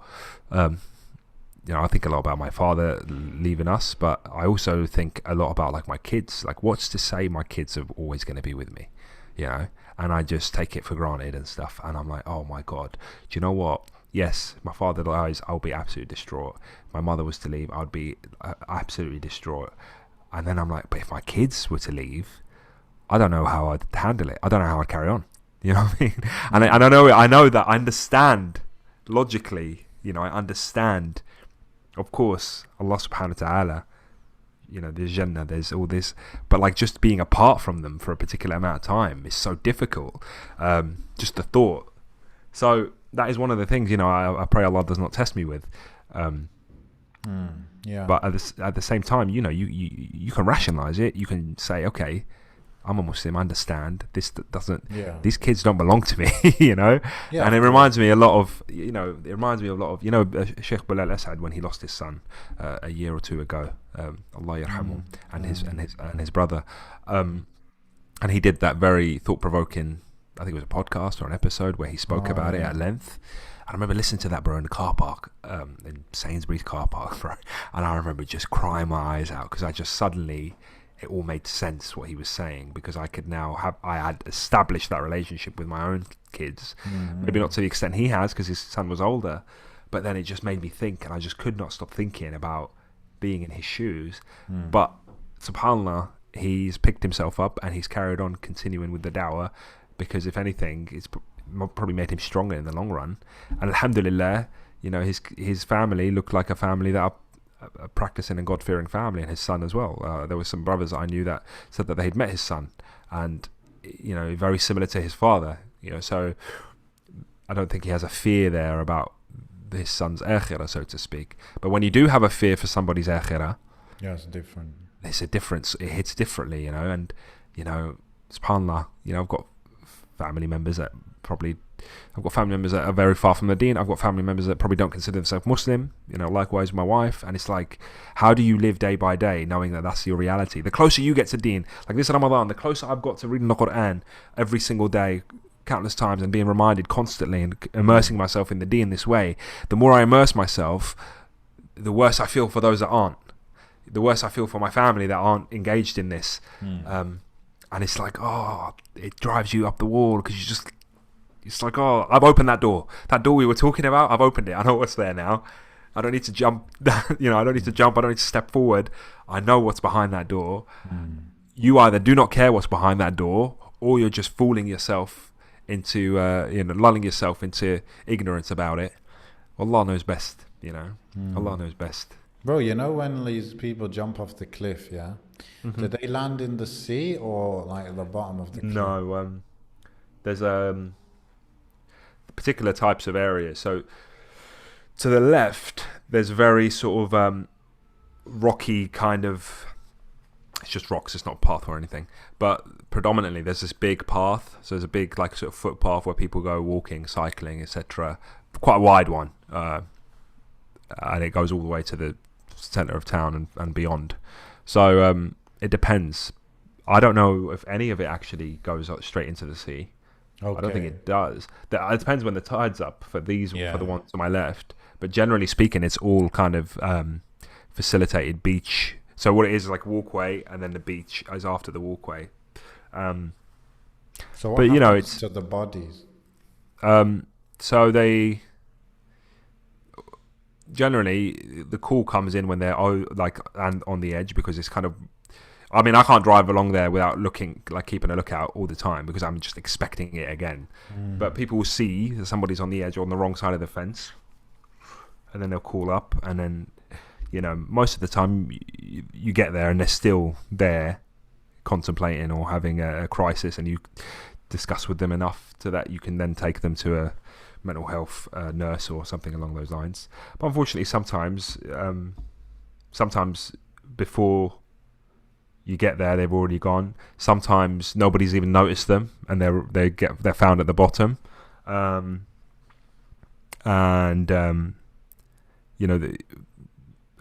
[SPEAKER 2] I think a lot about my father leaving us, but I also think a lot about like my kids. Like, what's to say my kids are always going to be with me, And I just take it for granted and stuff. And I'm like, oh my God, do you know what? Yes, my father dies, I'll be absolutely distraught. If my mother was to leave, I'd be absolutely distraught. And then I'm like, but if my kids were to leave, I don't know how I'd handle it. I don't know how I'd carry on. You know what I mean? And I know that I understand logically. I understand. Of course, Allah subhanahu wa ta'ala, there's Jannah, there's all this, but like just being apart from them for a particular amount of time is so difficult. Just the thought. So that is one of the things, I pray Allah does not test me with. But at the same time, you can rationalize it. You can say, okay, I'm a Muslim, I understand. This doesn't. Yeah. These kids don't belong to me, Yeah, and it reminds me a lot of, Sheikh Bilal Asad when he lost his son a year or two ago. Allah yarhamu, and his brother, and he did that very thought-provoking. I think it was a podcast or an episode where he spoke about it at length. I remember listening to that, bro, in the car park, in Sainsbury's car park, bro, and I remember just crying my eyes out because I just suddenly. It all made sense what he was saying, because I had established that relationship with my own kids, maybe not to the extent he has because his son was older, but then it just made me think, and I just could not stop thinking about being in his shoes. But subhanAllah, he's picked himself up and he's carried on continuing with the da'wah, because if anything, it's probably made him stronger in the long run. And alhamdulillah, his family looked like a family that are practicing and God-fearing family, and his son as well. There were some brothers I knew that said that they'd met his son, and very similar to his father. So I don't think he has a fear there about his son's akhirah, so to speak. But when you do have a fear for somebody's akhirah,
[SPEAKER 1] it's different.
[SPEAKER 2] It's a difference. It hits differently, and subhanallah, I've got family members that are very far from the deen. I've got family members that probably don't consider themselves Muslim, likewise my wife. And it's like, how do you live day by day knowing that that's your reality? The closer you get to deen, like this Ramadan, the closer I've got to reading the Quran every single day, countless times, and being reminded constantly and immersing myself in the deen this way, the more I immerse myself, the worse I feel for those that aren't. The worse I feel for my family that aren't engaged in this. And it's like, it drives you up the wall, because it's like, I've opened that door. That door we were talking about, I've opened it. I know what's there now. I don't need to jump. I don't need to step forward. I know what's behind that door. You either do not care what's behind that door, or you're just fooling yourself into, lulling yourself into ignorance about it. Allah knows best, Allah knows best.
[SPEAKER 1] Bro, when these people jump off the cliff, yeah? Do they land in the sea or like at the bottom of the cliff?
[SPEAKER 2] No, there's particular types of areas. So to the left, there's very sort of rocky kind of. It's just rocks. It's not a path or anything. But predominantly, there's this big path. So there's a big like sort of footpath where people go walking, cycling, etc. Quite a wide one, and it goes all the way to the centre of town and beyond. So it depends. I don't know if any of it actually goes straight into the sea. Okay. I don't think it does. It depends when the tide's up for these, for the ones to my left. But generally speaking, it's all kind of facilitated beach. So what it is like walkway, and then the beach is after the walkway.
[SPEAKER 1] So what happens to the bodies?
[SPEAKER 2] So they generally, the call comes in when they're and on the edge, because it's kind of I mean, I can't drive along there without keeping a lookout all the time because I'm just expecting it again. But people will see that somebody's on the edge or on the wrong side of the fence, and then they'll call up, and then, most of the time you get there and they're still there contemplating or having a crisis, and you discuss with them enough so that you can then take them to a mental health nurse or something along those lines. But unfortunately, sometimes before you get there, they've already gone. Sometimes nobody's even noticed them, and they're found at the bottom.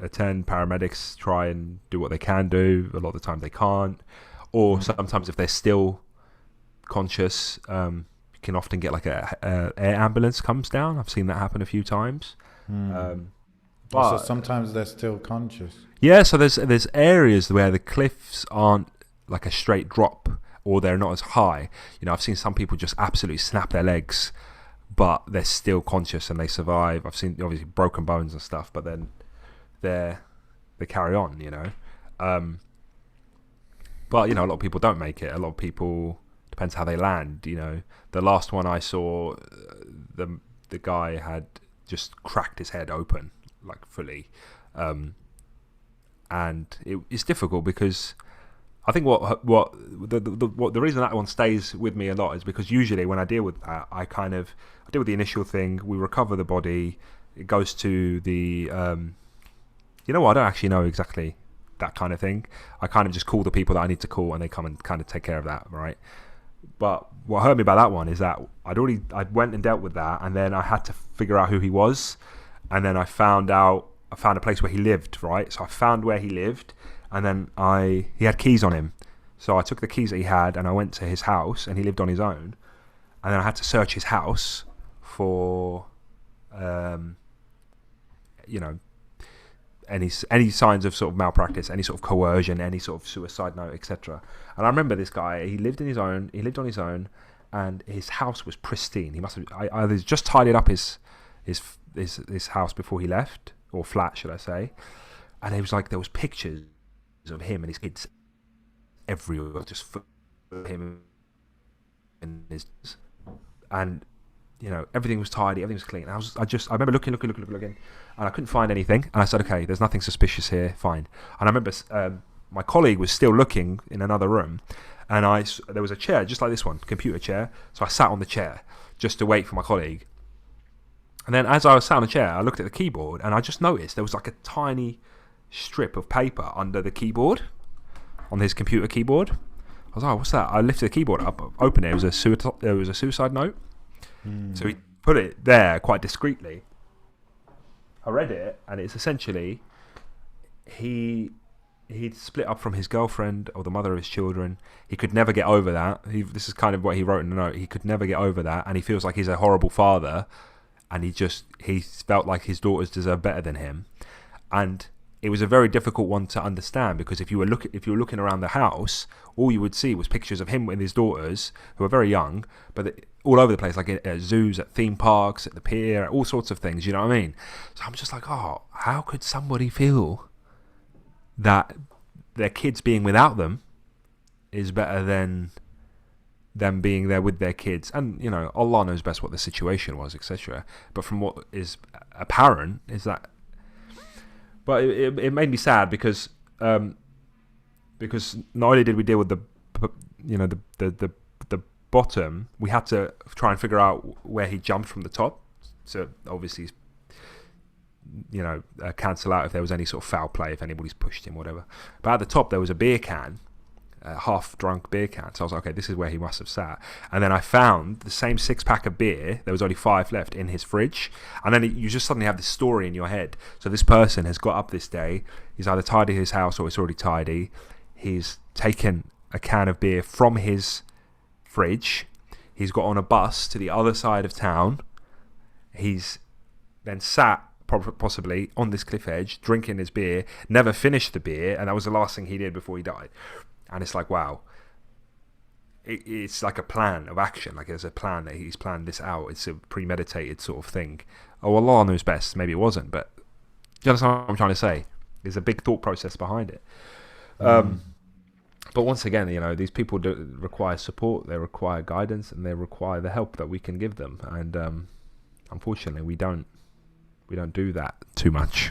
[SPEAKER 2] Attend paramedics try and do what they can do. A lot of the time they can't, or sometimes if they're still conscious, you can often get like a air ambulance comes down. I've seen that happen a few times.
[SPEAKER 1] But so sometimes they're still conscious.
[SPEAKER 2] Yeah, so there's areas where the cliffs aren't like a straight drop, or they're not as high. I've seen some people just absolutely snap their legs, but they're still conscious and they survive. I've seen obviously broken bones and stuff, but then they carry on. But a lot of people don't make it. A lot of people, depends how they land. The last one I saw, the guy had just cracked his head open, like fully, and it's difficult because I think what the reason that one stays with me a lot is because usually when I deal with that, I deal with the initial thing. We recover the body. It goes to the I don't actually know exactly that kind of thing. I kind of just call the people that I need to call, and they come and kind of take care of that, right? But what hurt me about that one is that I went and dealt with that, and then I had to figure out who he was, and then I found a place where he lived, right? So I found where he lived, and then he had keys on him. So I took the keys that he had, and I went to his house, and he lived on his own, and then I had to search his house for, any signs of sort of malpractice, any sort of coercion, any sort of suicide note, etc. And I remember this guy. He lived on his own, and his house was pristine. He must have either just tidied up his house before he left, or flat, should I say? And it was like there was pictures of him and his kids everywhere, just for him and everything was tidy, everything was clean. I remember looking, and I couldn't find anything. And I said, okay, there's nothing suspicious here, fine. And I remember my colleague was still looking in another room, and there was a chair just like this one, computer chair. So I sat on the chair just to wait for my colleague. And then as I was sat on the chair, I looked at the keyboard, and I just noticed there was like a tiny strip of paper under the keyboard, on his computer keyboard. I was like, oh, what's that? I lifted the keyboard up, opened it. It was a suicide note. So he put it there quite discreetly. I read it, and it's essentially he'd split up from his girlfriend or the mother of his children. He could never get over that. This is kind of what he wrote in the note. He could never get over that, and he feels like he's a horrible father, and he felt like his daughters deserve better than him. And it was a very difficult one to understand, because if you were looking around the house, all you would see was pictures of him with his daughters, who are very young, but all over the place, like at zoos, at theme parks, at the pier, all sorts of things. You know what I mean? So I'm just like, oh, how could somebody feel that their kids being without them is better than them being there with their kids? And Allah knows best what the situation was, etc. But from what is apparent is that. But it made me sad because not only did we deal with the bottom, we had to try and figure out where he jumped from the top. So obviously, cancel out if there was any sort of foul play, if anybody's pushed him, whatever. But at the top there was a beer can, a half-drunk beer can. So I was like, okay, this is where he must have sat. And then I found the same 6-pack of beer. There was only 5 left in his fridge. And then you just suddenly have this story in your head. So this person has got up this day. He's either tidied his house or it's already tidy. He's taken a can of beer from his fridge. He's got on a bus to the other side of town. He's then sat possibly on this cliff edge drinking his beer, never finished the beer, and that was the last thing he did before he died. And it's like, wow, it's like a plan of action. Like there's a plan that he's planned this out. It's a premeditated sort of thing. Oh, Allah knows best. Maybe it wasn't, but you understand what I'm trying to say? There's a big thought process behind it. But once again, these people do require support, they require guidance, and they require the help that we can give them. And unfortunately, we don't do that too much,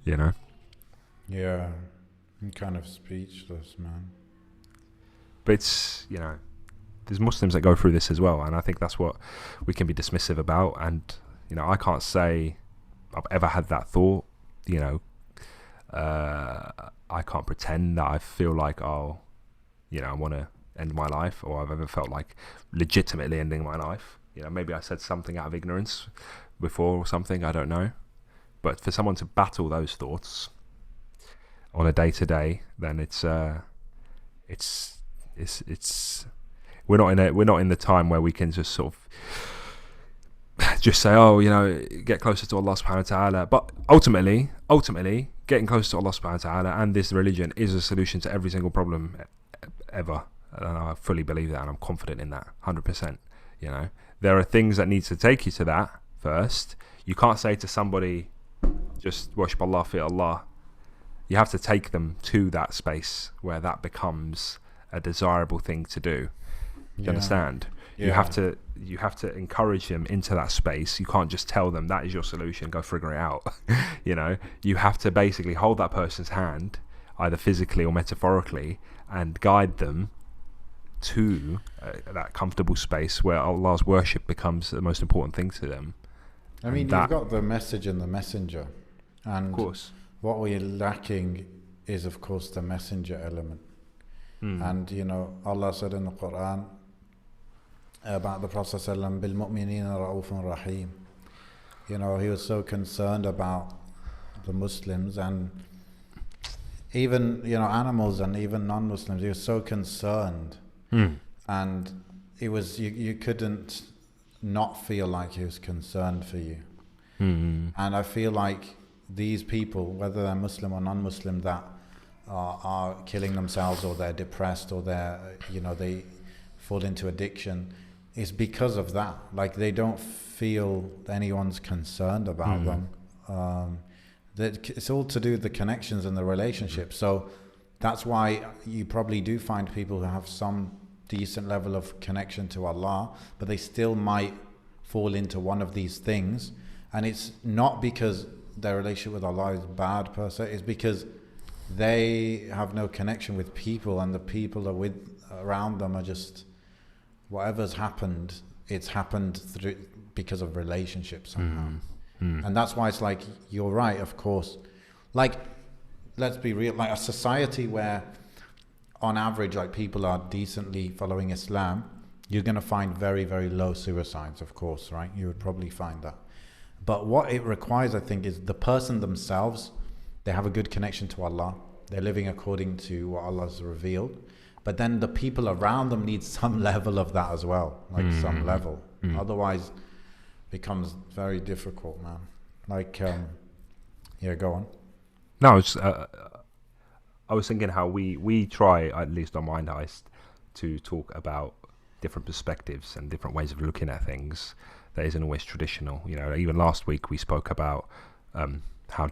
[SPEAKER 1] Yeah, I'm kind of speechless, man.
[SPEAKER 2] But it's, there's Muslims that go through this as well, and I think that's what we can be dismissive about. And I can't say I've ever had that thought. I can't pretend that I feel like I want to end my life, or I've ever felt like legitimately ending my life. Maybe I said something out of ignorance before or something, I don't know. But for someone to battle those thoughts on a day-to-day, then it's we're not in the time where we can just sort of just say, get closer to Allah subhanahu wa ta'ala. But ultimately, getting closer to Allah subhanahu wa ta'ala and this religion is a solution to every single problem ever. And I fully believe that, and I'm confident in that, 100%. There are things that need to take you to that first. You can't say to somebody, just worship Allah, fear Allah. You have to take them to that space where that becomes a desirable thing to do. You understand? Yeah. You have to encourage them into that space. You can't just tell them that is your solution, go figure it out. You have to basically hold that person's hand, either physically or metaphorically, and guide them to that comfortable space where Allah's worship becomes the most important thing to them.
[SPEAKER 1] I mean, you've got the message and the messenger, and
[SPEAKER 2] of course,
[SPEAKER 1] what we're lacking is, of course, the messenger element. And Allah said in the Quran about the Prophet ﷺ, "Bil-mu'minina ra'ufun rahim." He was so concerned about the Muslims, and even animals and even non-Muslims. He was so concerned, and it was you couldn't not feel like he was concerned for you. And I feel like these people, whether they're Muslim or non-Muslim, that are killing themselves, or they're depressed, or they fall into addiction, is because of that. Like, they don't feel anyone's concerned about them. It's all to do with the connections and the relationships. So that's why you probably do find people who have some decent level of connection to Allah, but they still might fall into one of these things. And it's not because their relationship with Allah is bad per se, it's because they have no connection with people, and the people around them are just, whatever's happened, it's happened because of relationships somehow. And that's why it's like, you're right, of course. Like, let's be real, like a society where on average, like, people are decently following Islam, you're going to find very, very low suicides, of course, right? You would probably find that. But what it requires, I think, is the person themselves, they have a good connection to Allah. They're living according to what Allah's revealed. But then the people around them need some level of that as well, like some level. Otherwise, becomes very difficult, man. Like, go on.
[SPEAKER 2] No, I was thinking how we try, at least on Mind Heist, to talk about different perspectives and different ways of looking at things that isn't always traditional. Even last week we spoke about how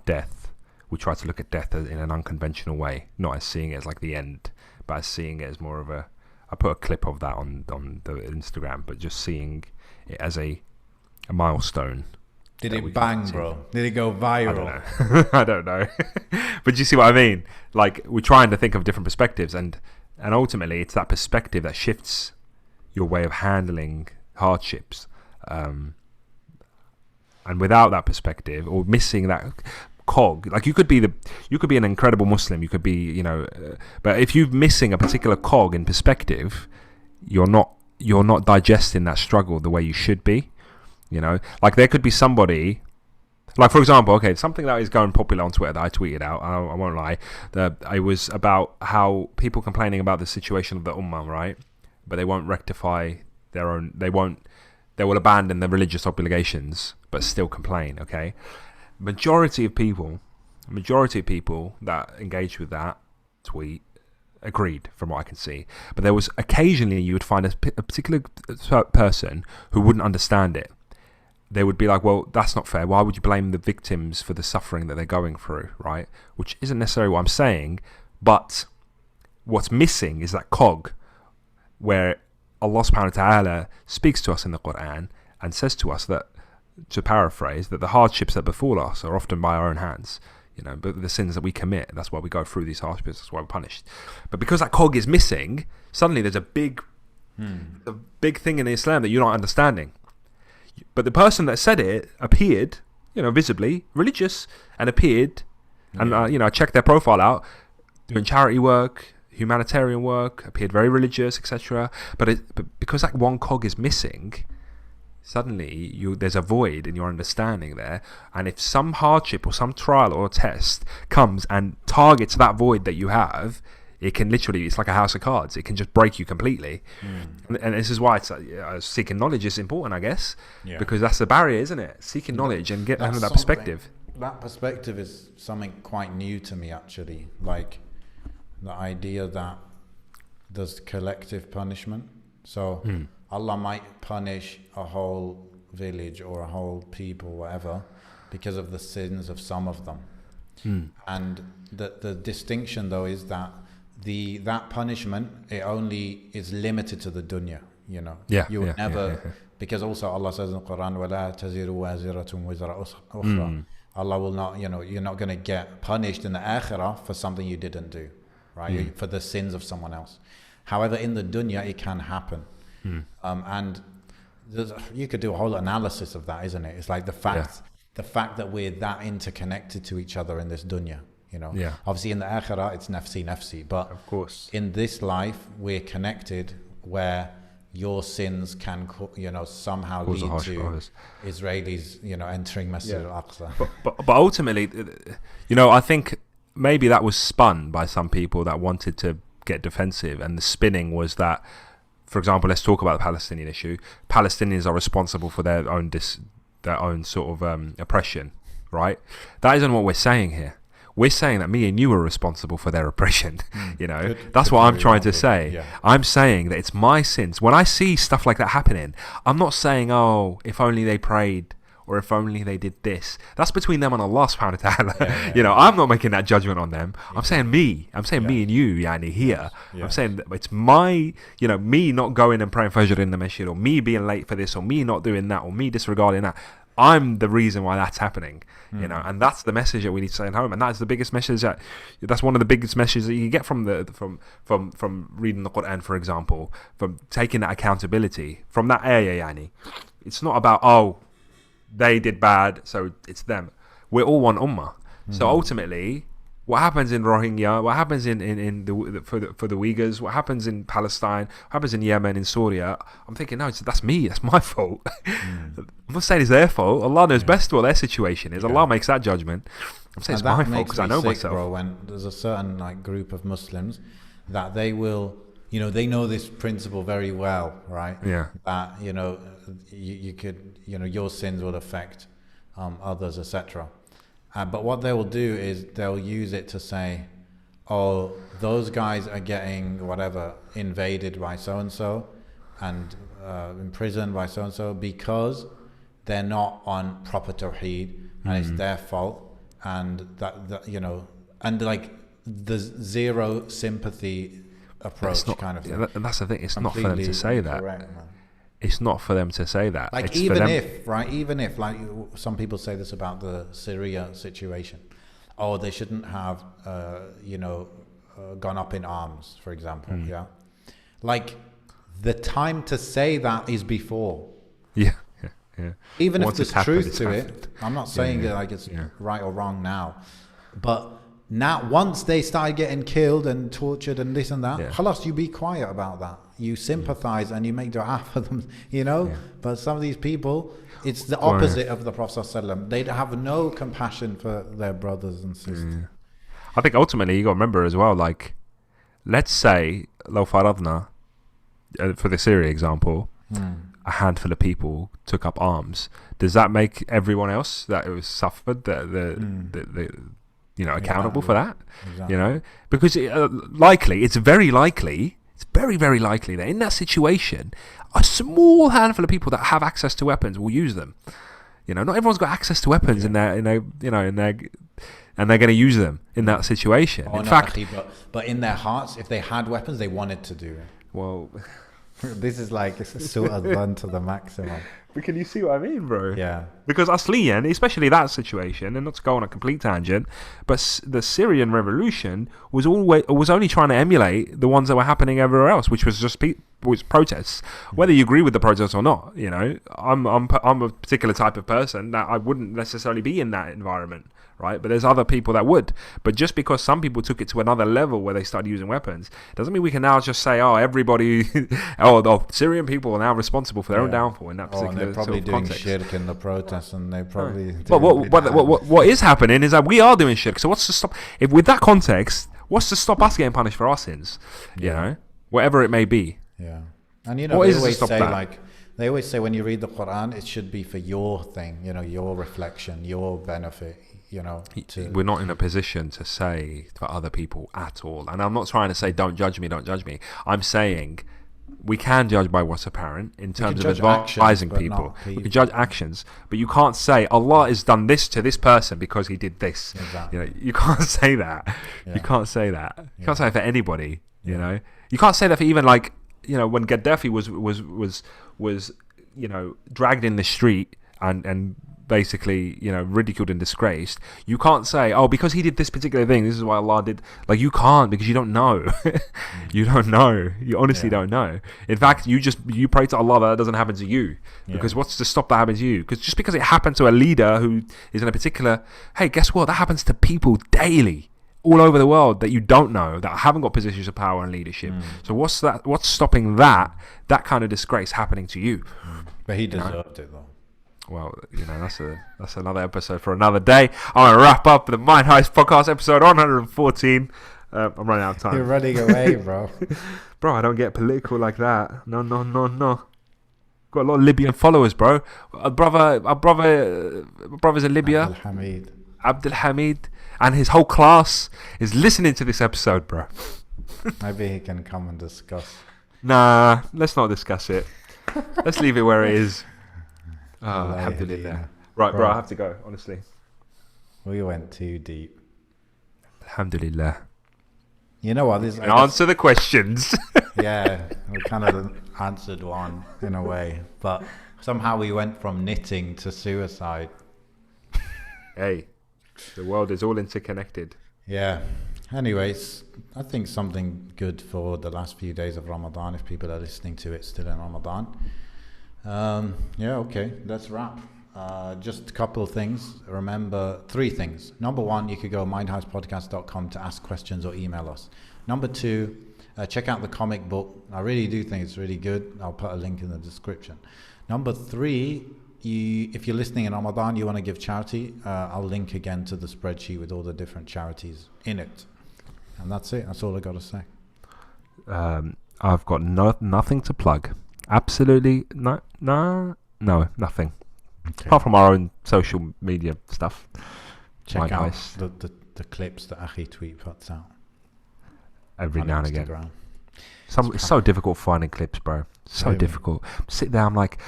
[SPEAKER 2] we try to look at death in an unconventional way, not as seeing it as like the end, but as seeing it as more of I put a clip of that on the Instagram, but just seeing it as a milestone.
[SPEAKER 1] Did it bang, bro? Did it go viral?
[SPEAKER 2] I don't know. But you see what I mean? Like, we're trying to think of different perspectives, and ultimately it's that perspective that shifts your way of handling hardships. And without that perspective, or missing that cog, like, you could be an incredible Muslim, you could be, but if you're missing a particular cog in perspective, you're not digesting that struggle the way you should be. Like, there could be somebody, like, for example, okay, something that is going popular on Twitter that I tweeted out, I won't lie, that it was about how people complaining about the situation of the Ummah, right? But they won't rectify their own, they will abandon their religious obligations, but still complain, okay? Majority of people that engaged with that tweet agreed, from what I can see. But there was occasionally, you would find a particular person who wouldn't understand it. They would be like, well, that's not fair. Why would you blame the victims for the suffering that they're going through, right? Which isn't necessarily what I'm saying, but what's missing is that cog where Allah subhanahu wa ta'ala speaks to us in the Quran and says to us that, to paraphrase, that the hardships that befall us are often by our own hands. But the sins that we commit, that's why we go through these hardships, that's why we're punished. But because that cog is missing, suddenly there's a big thing in Islam that you're not understanding. But the person that said it appeared, visibly religious, and appeared, and I checked their profile out, doing charity work, humanitarian work, appeared very religious, etc. But because that one cog is missing, suddenly there's a void in your understanding there, and if some hardship or some trial or test comes and targets that void that you have, it can literally, it's like a house of cards, it can just break you completely. And this is why it's seeking knowledge is important, I guess, because that's the barrier, isn't it? Seeking knowledge and get that perspective.
[SPEAKER 1] That perspective is something quite new to me, actually, like the idea that there's collective punishment. So Allah might punish a whole village or a whole people, whatever, because of the sins of some of them. And the distinction, though, is that that punishment, it only is limited to the dunya. You would never, because also Allah says in the Quran, وَلَا تَزِرُ وَازِرَةٌ وِزْرَ أُخْرَى. Allah will not, you're not going to get punished in the akhirah for something you didn't do, right? For the sins of someone else. However, in the dunya, it can happen. And you could do a whole analysis of that, isn't it? It's like the fact that we're that interconnected to each other in this dunya. Obviously in the akhirah it's nafsi, but
[SPEAKER 2] of course
[SPEAKER 1] in this life we're connected, where your sins can somehow lead to Israelis entering Masjid al-Aqsa.
[SPEAKER 2] But ultimately, I think maybe that was spun by some people that wanted to get defensive, and the spinning was that, for example, let's talk about the Palestinian issue. Palestinians are responsible for their own sort of oppression, right? That isn't what we're saying here. We're saying that me and you are responsible for their oppression. That's what I'm trying to say. Yeah. I'm saying that it's my sins. When I see stuff like that happening, I'm not saying, oh, if only they prayed, or if only they did this. That's between them and Allah subhanahu wa ta'ala. I'm not making that judgment on them. I'm saying me. I'm saying me and you, yani, here. Yes. I'm saying that it's my, me not going and praying Fajr in the masjid, or me being late for this, or me not doing that, or me disregarding that. I'm the reason why that's happening, and that's the message that we need to send home, and that's the biggest message that's one of the biggest messages that you get from reading the Quran, for example, from taking that accountability from that ayah. Yani, it's not about, oh, they did bad, so it's them. We're all one ummah. So ultimately, what happens in Rohingya, what happens for the Uyghurs, what happens in Palestine, what happens in Yemen, in Syria, I'm thinking, no, that's me, that's my fault. I'm not saying it's their fault. Allah knows best what their situation is. Allah makes that judgment. I'm saying it's my fault because I know myself. Bro,
[SPEAKER 1] when there's a certain group of Muslims that they will, they know this principle very well, right?
[SPEAKER 2] Yeah.
[SPEAKER 1] That you could, your sins will affect others, etc. But what they will do is they'll use it to say, oh, those guys are getting whatever invaded by so-and-so and imprisoned by so-and-so because they're not on proper tawheed, and it's their fault, and that and like the zero sympathy approach kind of thing.
[SPEAKER 2] And that's the thing, it's not for them to say that.
[SPEAKER 1] Correct,
[SPEAKER 2] it's not for them to say that.
[SPEAKER 1] Like,
[SPEAKER 2] it's
[SPEAKER 1] even if, like some people say this about the Syria situation, oh, they shouldn't have, gone up in arms, for example. Yeah, like the time to say that is before.
[SPEAKER 2] Yeah.
[SPEAKER 1] Even if there's truth to it, I'm not saying that like it's right or wrong now, but now once they start getting killed and tortured and this and that, khalas, you be quiet about that. You sympathize and you make dua for them, But some of these people, it's the opposite of the Prophet ﷺ. They have no compassion for their brothers and sisters.
[SPEAKER 2] I think ultimately you got to remember as well, like, let's say, Lo Faradna, for the Syria example, a handful of people took up arms. Does that make everyone else that it was suffered accountable for that?
[SPEAKER 1] Exactly.
[SPEAKER 2] Because it's very likely. It's very, very likely that in that situation, a small handful of people that have access to weapons will use them. Not everyone's got access to weapons in their and they're going to use them in that situation.
[SPEAKER 1] Oh,
[SPEAKER 2] in
[SPEAKER 1] no,
[SPEAKER 2] fact,
[SPEAKER 1] but in their hearts, if they had weapons, they wanted to do it.
[SPEAKER 2] well,
[SPEAKER 1] This is like it's a sort of done to the maximum.
[SPEAKER 2] but can you see what I mean, bro?
[SPEAKER 1] Yeah.
[SPEAKER 2] Because Asliyan, especially that situation, and not to go on a complete tangent, but the Syrian revolution was only trying to emulate the ones that were happening everywhere else, which was just was protests. Whether you agree with the protests or not, you know, I'm a particular type of person that I wouldn't necessarily be in that environment, right? But there's other people that would. But just because some people took it to another level where they started using weapons, doesn't mean we can now just say, oh, everybody, the Syrian people are now responsible for their own downfall in that particular
[SPEAKER 1] they're probably
[SPEAKER 2] sort of
[SPEAKER 1] doing
[SPEAKER 2] context.
[SPEAKER 1] shirk in the protests, and they probably.
[SPEAKER 2] But what is happening is that we are doing shirk. So what's to stop? If with that context, what's to stop us getting punished for our sins? You know, whatever it may be.
[SPEAKER 1] Yeah, and you know, they always say when you read the Quran, it should be for your thing, you know, your reflection, your benefit, you know.
[SPEAKER 2] We're not in a position to say for other people at all. And I'm not trying to say don't judge me. I'm saying we can judge by what's apparent in terms of advising people. We can judge actions, but you can't say Allah has done this to this person because he did this.
[SPEAKER 1] Exactly.
[SPEAKER 2] You know, you can't say that.
[SPEAKER 1] Yeah.
[SPEAKER 2] You can't say that. You can't say it for anybody. You know, you can't say that for even like, you know, when Gaddafi was you know, dragged in the street and basically, you know, ridiculed and disgraced, you can't say, oh, because he did this particular thing, this is why Allah did. Like, you can't, because you don't know. You don't know. You honestly don't know. In fact, you pray to Allah that doesn't happen to you, because what's to stop that happening to you? Because just because it happened to a leader who is in a particular, hey, guess what? That happens to people daily, all over the world, that you don't know, that haven't got positions of power and leadership. So what's stopping that kind of disgrace happening to you?
[SPEAKER 1] But he deserved it, though.
[SPEAKER 2] Well, you know, that's another episode for another day. I'm going to wrap up the Mind Heist podcast episode 114. I'm running out of time.
[SPEAKER 1] You're running away, bro.
[SPEAKER 2] Bro, I don't get political like that. No. Got a lot of Libyan followers, bro. Our brother's in Libya. Abdul Hamid. And his whole class is listening to this episode, bro.
[SPEAKER 1] Maybe he can come and discuss.
[SPEAKER 2] Nah, let's not discuss it. Let's leave it where it is. Alhamdulillah. Right, bro, I have to go, honestly.
[SPEAKER 1] We went too deep.
[SPEAKER 2] Alhamdulillah.
[SPEAKER 1] You know what?
[SPEAKER 2] Answer the questions.
[SPEAKER 1] Yeah, we kind of answered one in a way. But somehow we went from knitting to suicide.
[SPEAKER 2] Hey. The world is all interconnected. Yeah.
[SPEAKER 1] Anyways, I think something good for the last few days of Ramadan, if people are listening to it still in Ramadan. Okay, let's wrap. Just a couple of things. Remember, 3 things. Number 1, you could go mindhousepodcast.com to ask questions or email us. Number 2, check out the comic book. I really do think it's really good. I'll put a link in the description. Number 3, if you're listening in Ramadan, you want to give charity, I'll link again to the spreadsheet with all the different charities in it. And that's it. That's all I got to say.
[SPEAKER 2] I've got nothing to plug. Absolutely no, nothing. Okay. Apart from our own social media stuff.
[SPEAKER 1] Check out the clips that Akhi Tweet puts out.
[SPEAKER 2] Every now and again. It's so difficult finding clips, bro. So difficult. Sit there, I'm like,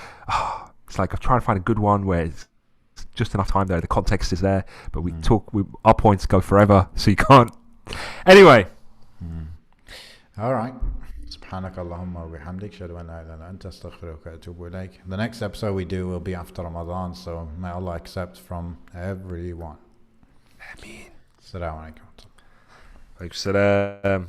[SPEAKER 2] it's like I'm trying to find a good one where it's just enough time there. The context is there, but we talk. Our points go forever, so you can't. Anyway.
[SPEAKER 1] All right. سبحانك اللهم وبحمدك أشهد أن لا إله إلا أنت أستغفرك وأتوب إليك. The next episode we do will be after Ramadan, so may Allah accept from everyone.
[SPEAKER 2] Ameen.
[SPEAKER 1] Assalamu alaikum.
[SPEAKER 2] Alaikum salam.